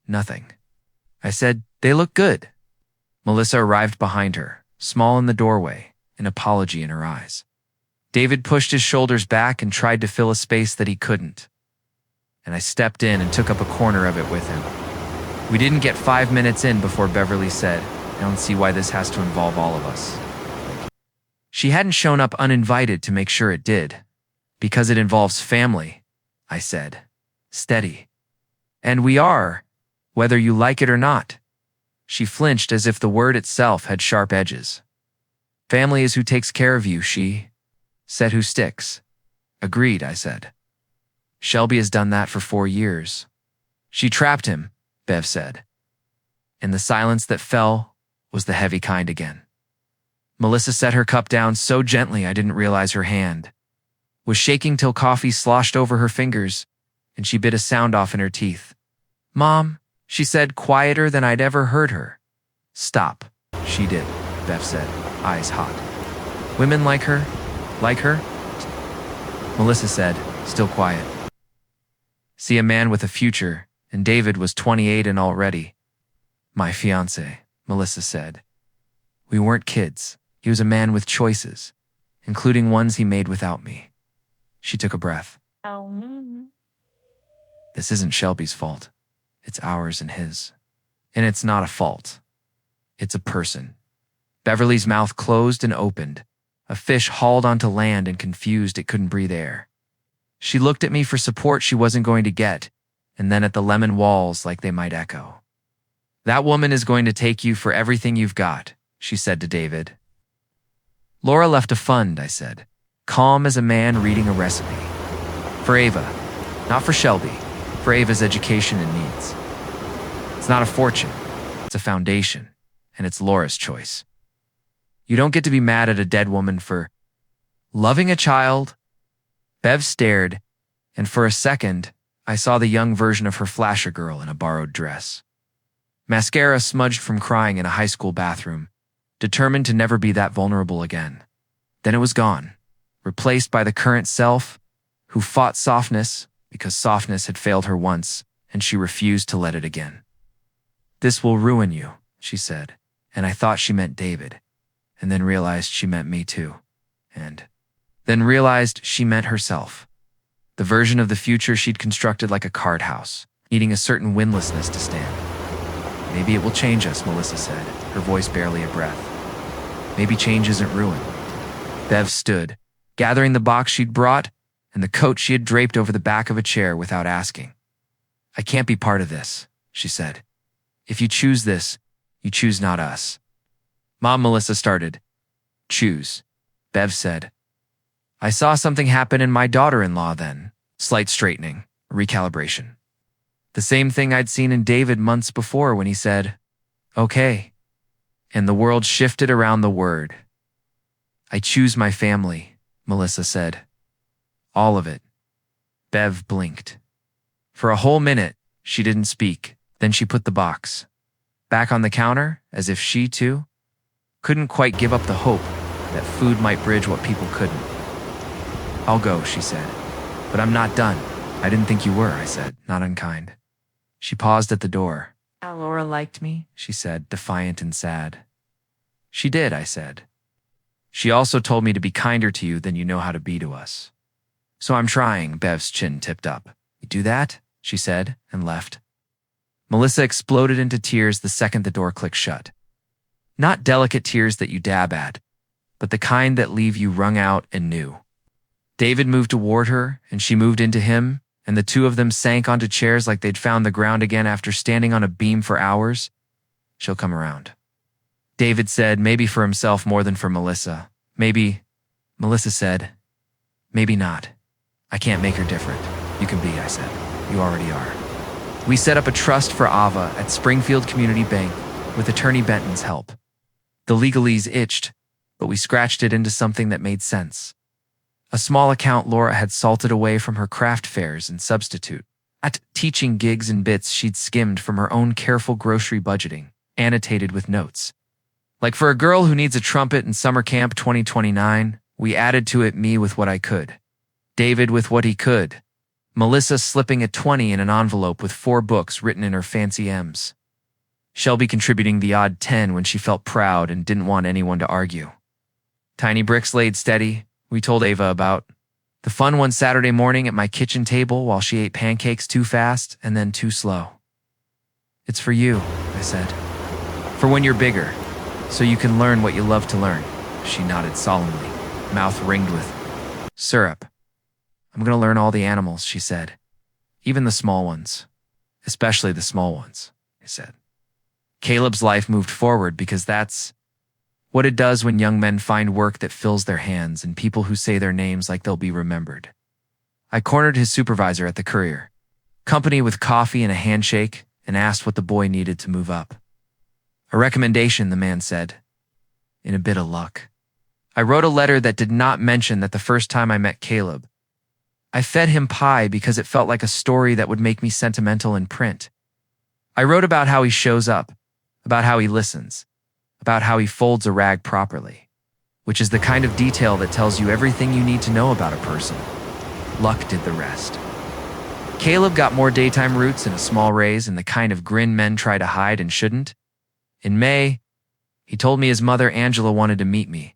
"Nothing." I said, "They look good." Melissa arrived behind her, small in the doorway, an apology in her eyes. David pushed his shoulders back and tried to fill a space that he couldn't. And I stepped in and took up a corner of it with him. We didn't get 5 minutes in before Beverly said, "I don't see why this has to involve all of us." She hadn't shown up uninvited to make sure it did. "Because it involves family," I said, steady. "And we are, whether you like it or not." She flinched as if the word itself had sharp edges. "Family is who takes care of you," she said. "Who sticks." "Agreed," I said. "Shelby has done that for 4 years." "She trapped him," Bev said. And the silence that fell was the heavy kind again. Melissa set her cup down so gently I didn't realize her hand was shaking till coffee sloshed over her fingers, and she bit a sound off in her teeth. "Mom," she said, quieter than I'd ever heard her. "Stop." "She did," Bev said, eyes hot. "Women like her? Like her?" Melissa said, still quiet. "See a man with a future, and David was 28 and already." "My fiancé," Melissa said. "We weren't kids. He was a man with choices, including ones he made without me." She took a breath. The This isn't Shelby's fault. It's ours and his. And it's not a fault. It's a person. Beverly's mouth closed and opened. A fish hauled onto land and confused it couldn't breathe air. She looked at me for support she wasn't going to get, and then at the lemon walls like they might echo. That woman is going to take you for everything you've got, she said to David. Laura left a fund, I said, calm as a man reading a recipe. For Ava, not for Shelby, for Ava's education and needs. It's not a fortune, it's a foundation, and it's Laura's choice. You don't get to be mad at a dead woman for loving a child. Bev stared, and for a second, I saw the young version of her flasher girl in a borrowed dress. Mascara smudged from crying in a high school bathroom, determined to never be that vulnerable again. Then it was gone, replaced by the current self, who fought softness because softness had failed her once, and she refused to let it again. This will ruin you, she said, and I thought she meant David, and then realized she meant me too, and then realized she meant herself. The version of the future she'd constructed like a card house, needing a certain windlessness to stand. Maybe it will change us, Melissa said, her voice barely a breath. Maybe change isn't ruin. Bev stood, gathering the box she'd brought and the coat she had draped over the back of a chair without asking. I can't be part of this, she said. If you choose this, you choose not us. Mom, Melissa started. Choose, Bev said. I saw something happen in my daughter-in-law then. Slight straightening, recalibration. The same thing I'd seen in David months before when he said, okay. And the world shifted around the word. I choose my family, Melissa said. All of it. Bev blinked. For a whole minute, she didn't speak. Then she put the box back on the counter, as if she, too, couldn't quite give up the hope that food might bridge what people couldn't. I'll go, she said. But I'm not done. I didn't think you were, I said, not unkind. She paused at the door. Laura liked me, she said, defiant and sad. She did, I said. She also told me to be kinder to you than you know how to be to us. So I'm trying, Bev's chin tipped up. You do that? She said, and left. Melissa exploded into tears the second the door clicked shut. Not delicate tears that you dab at, but the kind that leave you wrung out and new. David moved toward her, and she moved into him, and the two of them sank onto chairs like they'd found the ground again after standing on a beam for hours. She'll come around. David said, maybe for himself more than for Melissa. Maybe, Melissa said, maybe not. I can't make her different. You can be, I said. You already are. We set up a trust for Ava at Springfield Community Bank with attorney Benton's help. The legalese itched, but we scratched it into something that made sense. A small account Laura had salted away from her craft fairs and substitute. At teaching gigs and bits she'd skimmed from her own careful grocery budgeting, annotated with notes. Like for a girl who needs a trumpet in summer camp 2029, we added to it me with what I could. David with what he could. Melissa slipping a 20 in an envelope with 4 books written in her fancy M's. Shelby contributing the odd 10 when she felt proud and didn't want anyone to argue. Tiny bricks laid steady, we told Ava about. The fun one Saturday morning at my kitchen table while she ate pancakes too fast and then too slow. It's for you, I said. For when you're bigger, so you can learn what you love to learn. She nodded solemnly, mouth ringed with syrup. I'm going to learn all the animals, she said. Even the small ones. Especially the small ones, I said. Caleb's life moved forward because that's what it does when young men find work that fills their hands and people who say their names like they'll be remembered. I cornered his supervisor at the Courier, company with coffee and a handshake, and asked what the boy needed to move up. A recommendation, the man said. In a bit of luck. I wrote a letter that did not mention that the first time I met Caleb, I fed him pie because it felt like a story that would make me sentimental in print. I wrote about how he shows up, about how he listens, about how he folds a rag properly, which is the kind of detail that tells you everything you need to know about a person. Luck did the rest. Caleb got more daytime routes and a small raise and the kind of grin men try to hide and shouldn't. In May, he told me his mother Angela wanted to meet me.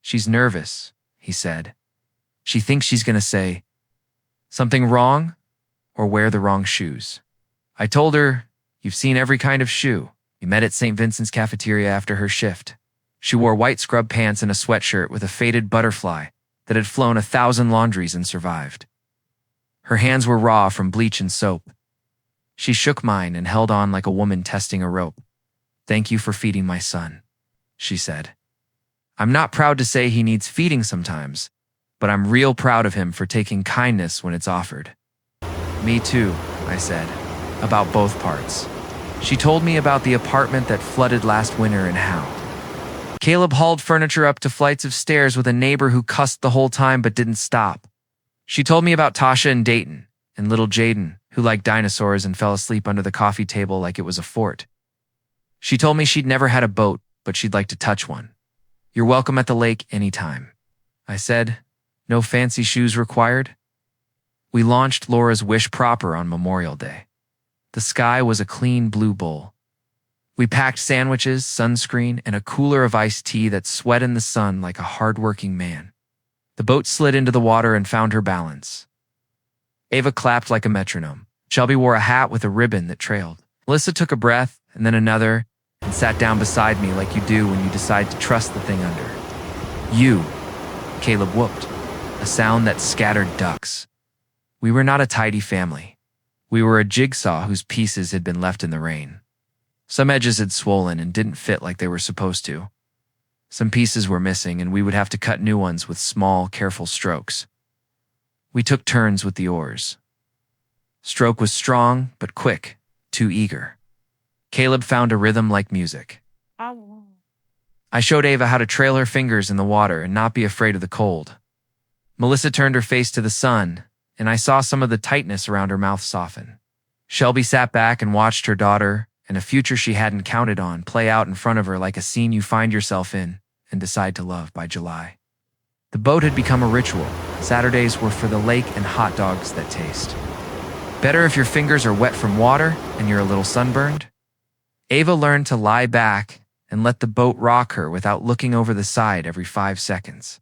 She's nervous, he said. She thinks she's going to say, something wrong? or wear the wrong shoes. I told her, "You've seen every kind of shoe." We met at St. Vincent's cafeteria after her shift. She wore white scrub pants and a sweatshirt with a faded butterfly that had flown 1,000 laundries and survived. Her hands were raw from bleach and soap. She shook mine and held on like a woman testing a rope. "Thank you for feeding my son," she said. "I'm not proud to say he needs feeding sometimes, but I'm real proud of him for taking kindness when it's offered." "Me too," I said, about both parts. She told me about the apartment that flooded last winter and how Caleb hauled furniture up to flights of stairs with a neighbor who cussed the whole time but didn't stop. She told me about Tasha and Dayton, and little Jaden, who liked dinosaurs and fell asleep under the coffee table like it was a fort. She told me she'd never had a boat, but she'd like to touch one. "You're welcome at the lake anytime," I said. "No fancy shoes required." We launched Laura's wish proper on Memorial Day. The sky was a clean blue bowl. We packed sandwiches, sunscreen, and a cooler of iced tea that sweat in the sun like a hard-working man. The boat slid into the water and found her balance. Ava clapped like a metronome. Shelby wore a hat with a ribbon that trailed. Melissa took a breath, and then another, and sat down beside me like you do when you decide to trust the thing under. "You," Caleb whooped, a sound that scattered ducks. We were not a tidy family. We were a jigsaw whose pieces had been left in the rain. Some edges had swollen and didn't fit like they were supposed to. Some pieces were missing, and we would have to cut new ones with small, careful strokes. We took turns with the oars. Stroke was strong, but quick, too eager. Caleb found a rhythm like music. I showed Ava how to trail her fingers in the water and not be afraid of the cold. Melissa turned her face to the sun, and I saw some of the tightness around her mouth soften. Shelby sat back and watched her daughter, and a future she hadn't counted on, play out in front of her like a scene you find yourself in and decide to love by July. The boat had become a ritual. Saturdays were for the lake and hot dogs that taste. Better if your fingers are wet from water and you're a little sunburned. Ava learned to lie back and let the boat rock her without looking over the side every 5 seconds.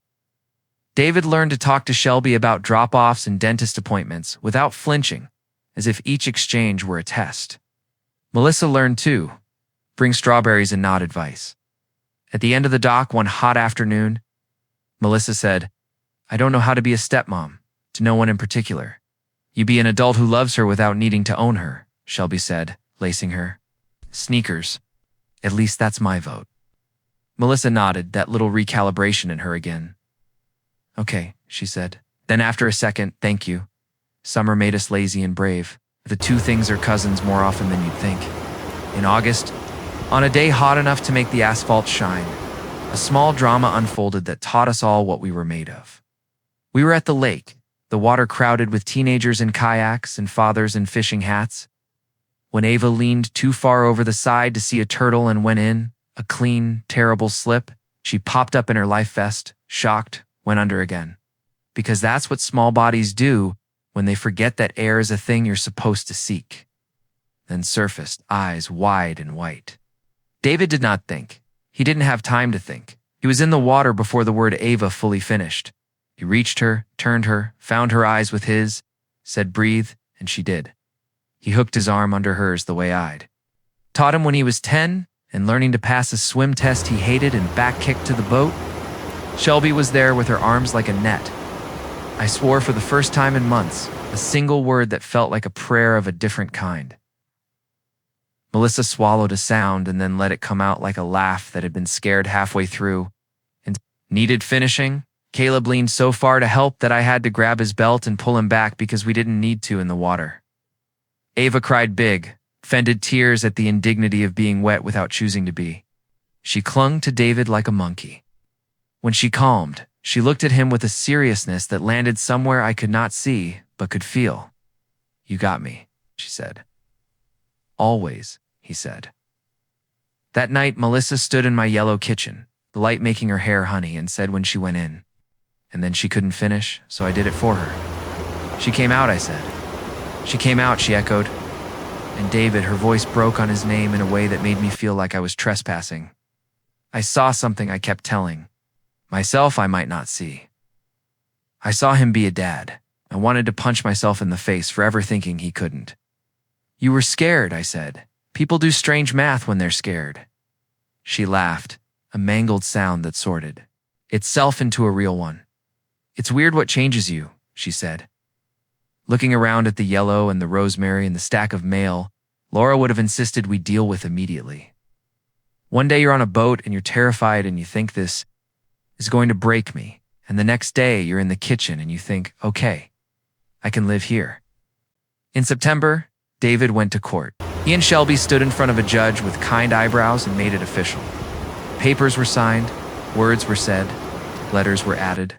David learned to talk to Shelby about drop-offs and dentist appointments without flinching, as if each exchange were a test. Melissa learned too. Bring strawberries and not advice. At the end of the dock one hot afternoon, Melissa said, "I don't know how to be a stepmom, to no one in particular." "You be an adult who loves her without needing to own her," Shelby said, lacing her. "Sneakers. At least that's my vote." Melissa nodded, that little recalibration in her again. "Okay," she said. Then after a second, "Thank you. Summer made us lazy and brave. The two things are cousins more often than you'd think." In August, on a day hot enough to make the asphalt shine, a small drama unfolded that taught us all what we were made of. We were at the lake, the water crowded with teenagers in kayaks and fathers in fishing hats. When Ava leaned too far over the side to see a turtle and went in, a clean, terrible slip, she popped up in her life vest, shocked, went under again. Because that's what small bodies do when they forget that air is a thing you're supposed to seek. Then surfaced, eyes wide and white. David did not think. He didn't have time to think. He was in the water before the word Ava fully finished. He reached her, turned her, found her eyes with his, said breathe, and she did. He hooked his arm under hers the way I'd taught him when he was 10 and learning to pass a swim test he hated and back kicked to the boat. Shelby was there with her arms like a net. I swore for the first time in months, a single word that felt like a prayer of a different kind. Melissa swallowed a sound and then let it come out like a laugh that had been scared halfway through. And needed finishing? Caleb leaned so far to help that I had to grab his belt and pull him back because we didn't need to in the water. Ava cried big, fended tears at the indignity of being wet without choosing to be. She clung to David like a monkey. When she calmed, she looked at him with a seriousness that landed somewhere I could not see, but could feel. "You got me," she said. "Always," he said. That night, Melissa stood in my yellow kitchen, the light making her hair honey, and said when she went in. And then she couldn't finish, so I did it for her. "She came out," I said. "She came out," she echoed. And David, her voice broke on his name in a way that made me feel like I was trespassing. I saw something I kept telling. Myself I might not see. I saw him be a dad, I wanted to punch myself in the face for ever thinking he couldn't. You were scared, I said. People do strange math when they're scared. She laughed, a mangled sound that sorted itself into a real one. It's weird what changes you, she said. Looking around at the yellow and the rosemary and the stack of mail, Laura would have insisted we deal with immediately. One day you're on a boat and you're terrified and you think this is going to break me. And the next day you're in the kitchen and you think, okay, I can live here. In September, David went to court. He and Shelby stood in front of a judge with kind eyebrows and made it official. Papers were signed, words were said, letters were added.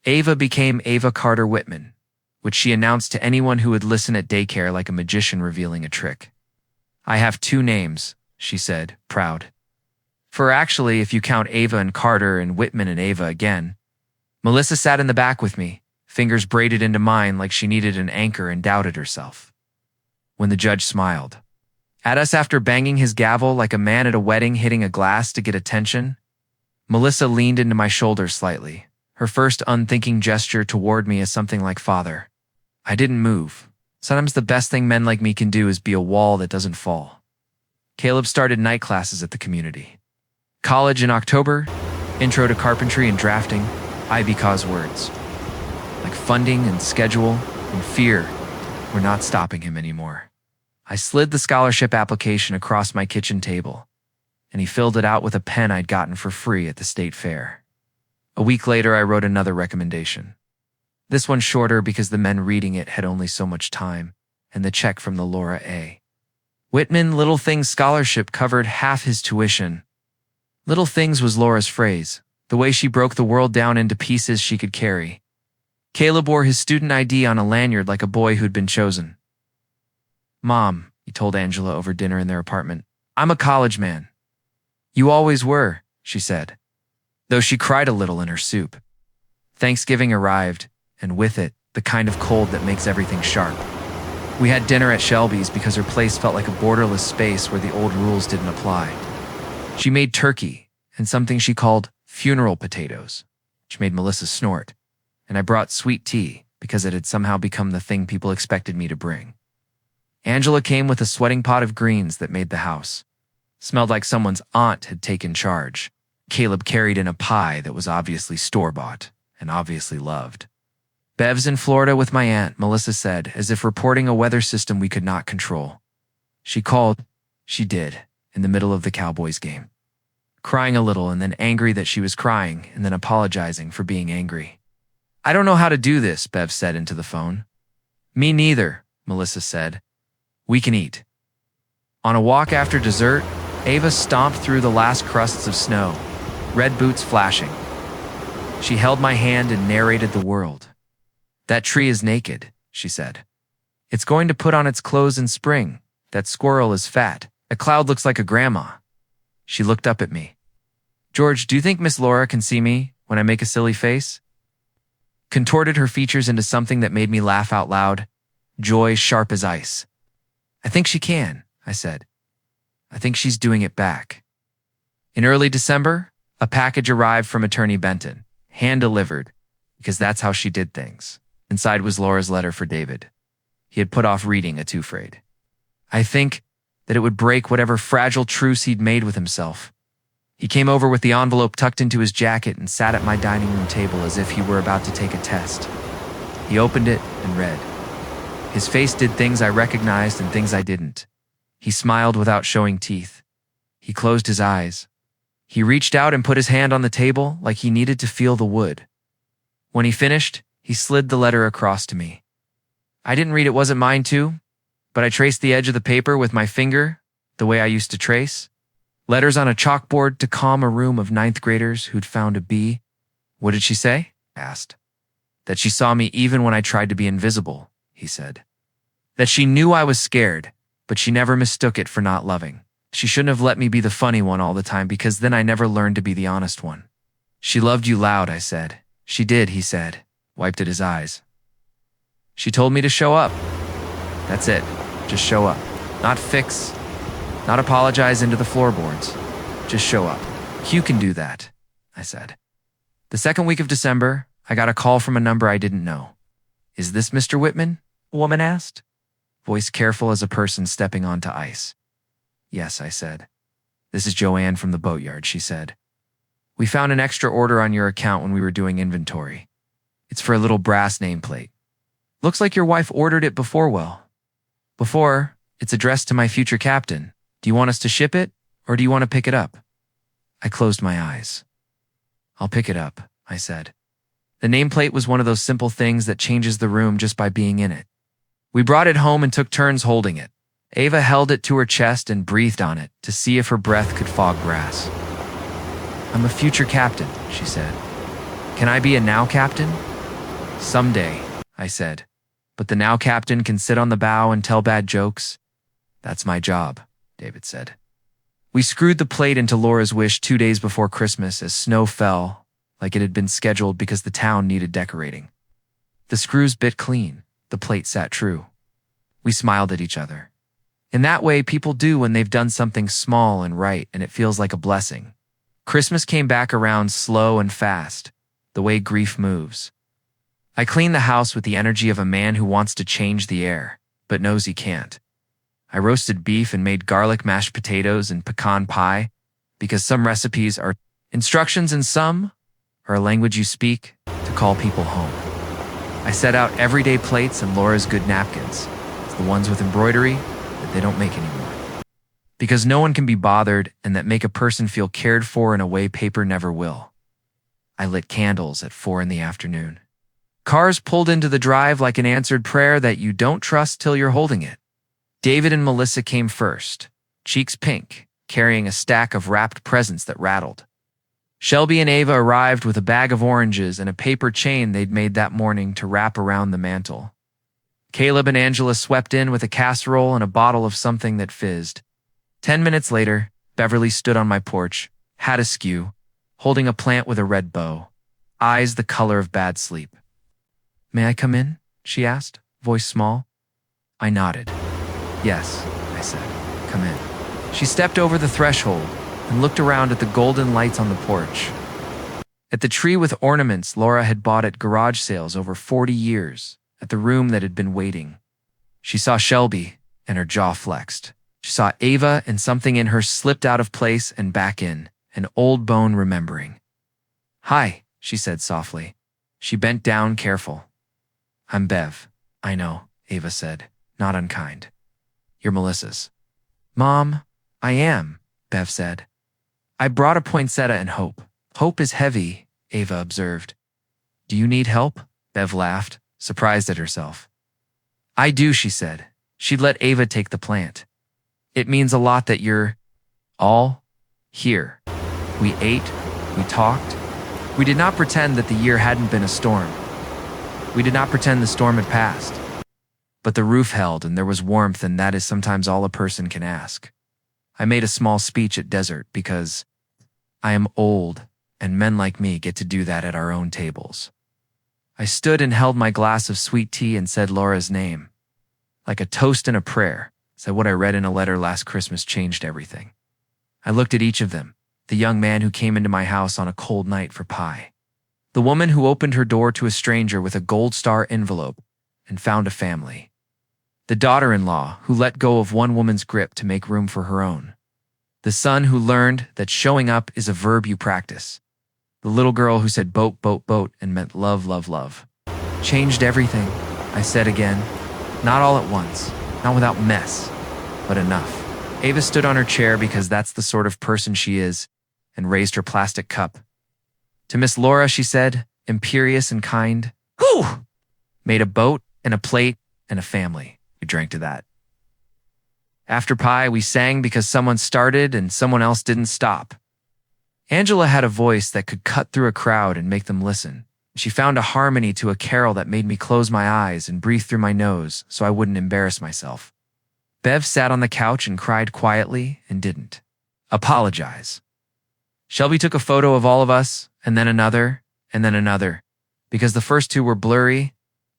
Ava became Ava Carter Whitman, which she announced to anyone who would listen at daycare like a magician revealing a trick. I have 2 names, she said, proud. For actually, if you count Ava and Carter and Whitman and Ava again. Melissa sat in the back with me, fingers braided into mine like she needed an anchor and doubted herself. When the judge smiled at us after banging his gavel like a man at a wedding hitting a glass to get attention, Melissa leaned into my shoulder slightly, her first unthinking gesture toward me as something like father. I didn't move. Sometimes the best thing men like me can do is be a wall that doesn't fall. Caleb started night classes at the community. College in October, intro to carpentry and drafting, IB-cause words. Like funding and schedule and fear were not stopping him anymore. I slid the scholarship application across my kitchen table, and he filled it out with a pen I'd gotten for free at the state fair. A week later, I wrote another recommendation. This one shorter because the men reading it had only so much time, and the check from the Laura A. Whitman Little Things Scholarship covered half his tuition. Little Things was Laura's phrase, the way she broke the world down into pieces she could carry. Caleb wore his student ID on a lanyard like a boy who'd been chosen. Mom, he told Angela over dinner in their apartment, I'm a college man. You always were, she said, though she cried a little in her soup. Thanksgiving arrived, and with it, the kind of cold that makes everything sharp. We had dinner at Shelby's because her place felt like a borderless space where the old rules didn't apply. She made turkey and something she called funeral potatoes, which made Melissa snort, and I brought sweet tea because it had somehow become the thing people expected me to bring. Angela came with a sweating pot of greens that made the house. Smelled like someone's aunt had taken charge. Caleb carried in a pie that was obviously store-bought and obviously loved. Bev's in Florida with my aunt, Melissa said, as if reporting a weather system we could not control. She called, she did, in the middle of the Cowboys game. Crying a little and then angry that she was crying and then apologizing for being angry. I don't know how to do this, Bev said into the phone. Me neither, Melissa said. We can eat. On a walk after dessert, Ava stomped through the last crusts of snow, red boots flashing. She held my hand and narrated the world. That tree is naked, she said. It's going to put on its clothes in spring. That squirrel is fat. A cloud looks like a grandma. She looked up at me. George, do you think Miss Laura can see me when I make a silly face? Contorted her features into something that made me laugh out loud, joy sharp as ice. I think she can, I said. I think she's doing it back. In early December, a package arrived from Attorney Benton, hand-delivered, because that's how she did things. Inside was Laura's letter for David. He had put off reading it, too afraid. I think that it would break whatever fragile truce he'd made with himself. He came over with the envelope tucked into his jacket and sat at my dining room table as if he were about to take a test. He opened it and read. His face did things I recognized and things I didn't. He smiled without showing teeth. He closed his eyes. He reached out and put his hand on the table like he needed to feel the wood. When he finished, he slid the letter across to me. I didn't read it wasn't mine too, but I traced the edge of the paper with my finger, the way I used to trace. Letters on a chalkboard to calm a room of 9th graders who'd found a bee. What did she say? I asked. That she saw me even when I tried to be invisible, he said. That she knew I was scared, but she never mistook it for not loving. She shouldn't have let me be the funny one all the time because then I never learned to be the honest one. She loved you loud, I said. She did, he said, wiped at his eyes. She told me to show up. That's it. Just show up. Not fix. Not apologize into the floorboards. Just show up. You can do that, I said. The second week of December, I got a call from a number I didn't know. "Is this Mr. Whitman?" a woman asked, voice careful as a person stepping onto ice. "Yes," I said. "This is Joanne from the boatyard," she said. "We found an extra order on your account when we were doing inventory. It's for a little brass nameplate. Looks like your wife ordered it before, before, it's addressed to my future captain. Do you want us to ship it, or do you want to pick it up?" I closed my eyes. "I'll pick it up," I said. The nameplate was one of those simple things that changes the room just by being in it. We brought it home and took turns holding it. Ava held it to her chest and breathed on it to see if her breath could fog brass. "I'm a future captain," she said. "Can I be a now captain?" "Someday," I said. "But the now captain can sit on the bow and tell bad jokes." "That's my job," David said. We screwed the plate into Laura's wish 2 days before Christmas as snow fell, like it had been scheduled because the town needed decorating. The screws bit clean. The plate sat true. We smiled at each other. In that way people do when they've done something small and right and it feels like a blessing. Christmas came back around slow and fast, the way grief moves. I cleaned the house with the energy of a man who wants to change the air, but knows he can't. I roasted beef and made garlic mashed potatoes and pecan pie, because some recipes are instructions and some are a language you speak to call people home. I set out everyday plates and Laura's good napkins, the ones with embroidery that they don't make anymore. Because no one can be bothered and that make a person feel cared for in a way paper never will. I lit candles at 4 in the afternoon. Cars pulled into the drive like an answered prayer that you don't trust till you're holding it. David and Melissa came first, cheeks pink, carrying a stack of wrapped presents that rattled. Shelby and Ava arrived with a bag of oranges and a paper chain they'd made that morning to wrap around the mantle. Caleb and Angela swept in with a casserole and a bottle of something that fizzed. 10 minutes later, Beverly stood on my porch, hat askew, holding a plant with a red bow, eyes the color of bad sleep. "May I come in?" she asked, voice small. I nodded. "Yes," I said. "Come in." She stepped over the threshold and looked around at the golden lights on the porch. At the tree with ornaments Laura had bought at garage sales over 40 years, at the room that had been waiting. She saw Shelby, and her jaw flexed. She saw Ava, and something in her slipped out of place and back in, an old bone remembering. "Hi," she said softly. She bent down, careful. "I'm Bev." "I know," Ava said, not unkind. "You're Melissa's." "Mom, I am," Bev said. "I brought a poinsettia and hope." "Hope is heavy," Ava observed. "Do you need help?" Bev laughed, surprised at herself. "I do," she said. She'd let Ava take the plant. "It means a lot that you're all here." We ate, we talked. We did not pretend that the year hadn't been a storm. We did not pretend the storm had passed. But the roof held and there was warmth, and that is sometimes all a person can ask. I made a small speech at Desert because I am old and men like me get to do that at our own tables. I stood and held my glass of sweet tea and said Laura's name. Like a toast and a prayer, said what I read in a letter last Christmas changed everything. I looked at each of them, the young man who came into my house on a cold night for pie, the woman who opened her door to a stranger with a gold star envelope and found a family, the daughter-in-law who let go of one woman's grip to make room for her own, the son who learned that showing up is a verb you practice, the little girl who said boat, boat, boat and meant love, love, love. Changed everything, I said again, not all at once, not without mess, but enough. Ava stood on her chair because that's the sort of person she is, and raised her plastic cup. To Miss Laura, she said, imperious and kind, "Whew!" Made a boat and a plate and a family. We drank to that. After pie, we sang because someone started and someone else didn't stop. Angela had a voice that could cut through a crowd and make them listen. She found a harmony to a carol that made me close my eyes and breathe through my nose so I wouldn't embarrass myself. Bev sat on the couch and cried quietly and didn't apologize. Shelby took a photo of all of us, and then another, because the first two were blurry,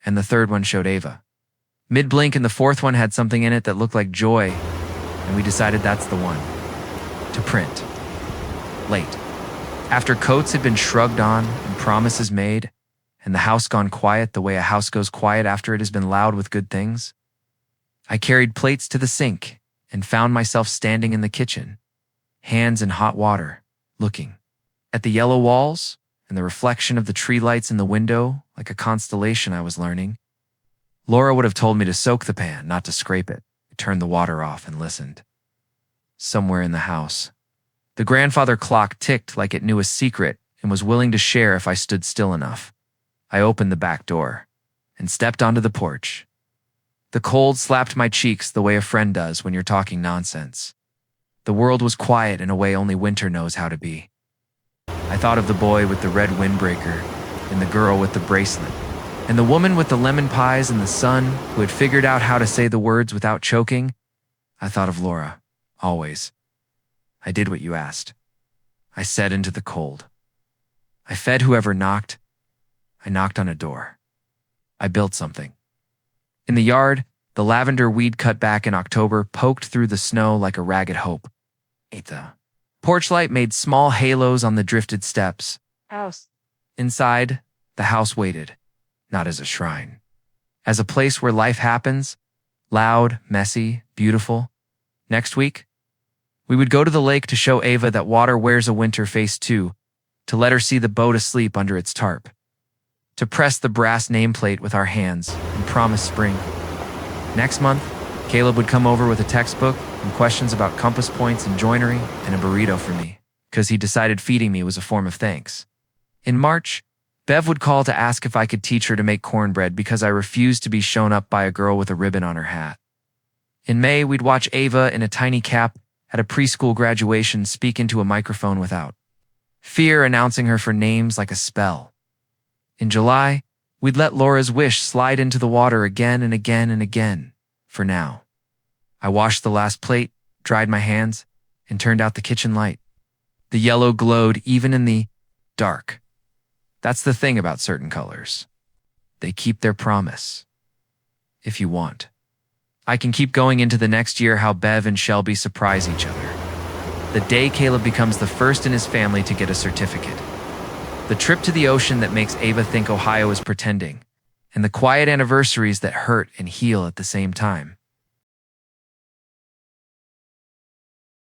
and the third one showed Ava. Mid-blink and the fourth one had something in it that looked like joy, and we decided that's the one. To print. Late. After coats had been shrugged on and promises made, and the house gone quiet the way a house goes quiet after it has been loud with good things. I carried plates to the sink and found myself standing in the kitchen, hands in hot water, looking at the yellow walls and the reflection of the tree lights in the window like a constellation I was learning. Laura would have told me to soak the pan, not to scrape it. I turned the water off and listened. Somewhere in the house, the grandfather clock ticked like it knew a secret and was willing to share if I stood still enough. I opened the back door and stepped onto the porch. The cold slapped my cheeks the way a friend does when you're talking nonsense. The world was quiet in a way only winter knows how to be. I thought of the boy with the red windbreaker, and the girl with the bracelet, and the woman with the lemon pies and the son who had figured out how to say the words without choking. I thought of Laura, always. I did what you asked. I said into the cold. I fed whoever knocked. I knocked on a door. I built something. In the yard, the lavender weed cut back in October poked through the snow like a ragged hope. The porch light made small halos on the drifted steps. House. Inside, the house waited, not as a shrine, as a place where life happens, loud, messy, beautiful. Next week, we would go to the lake to show Ava that water wears a winter face too, to let her see the boat asleep under its tarp, to press the brass nameplate with our hands and promise spring. Next month, Caleb would come over with a textbook and questions about compass points and joinery and a burrito for me, because he decided feeding me was a form of thanks. In March, Bev would call to ask if I could teach her to make cornbread because I refused to be shown up by a girl with a ribbon on her hat. In May, we'd watch Ava in a tiny cap at a preschool graduation speak into a microphone without fear, announcing her for names like a spell. In July, we'd let Laura's wish slide into the water again and again and again, for now. I washed the last plate, dried my hands, and turned out the kitchen light. The yellow glowed even in the dark. That's the thing about certain colors. They keep their promise. If you want. I can keep going into the next year how Bev and Shelby surprise each other. The day Caleb becomes the first in his family to get a certificate. The trip to the ocean that makes Ava think Ohio is pretending. And the quiet anniversaries that hurt and heal at the same time.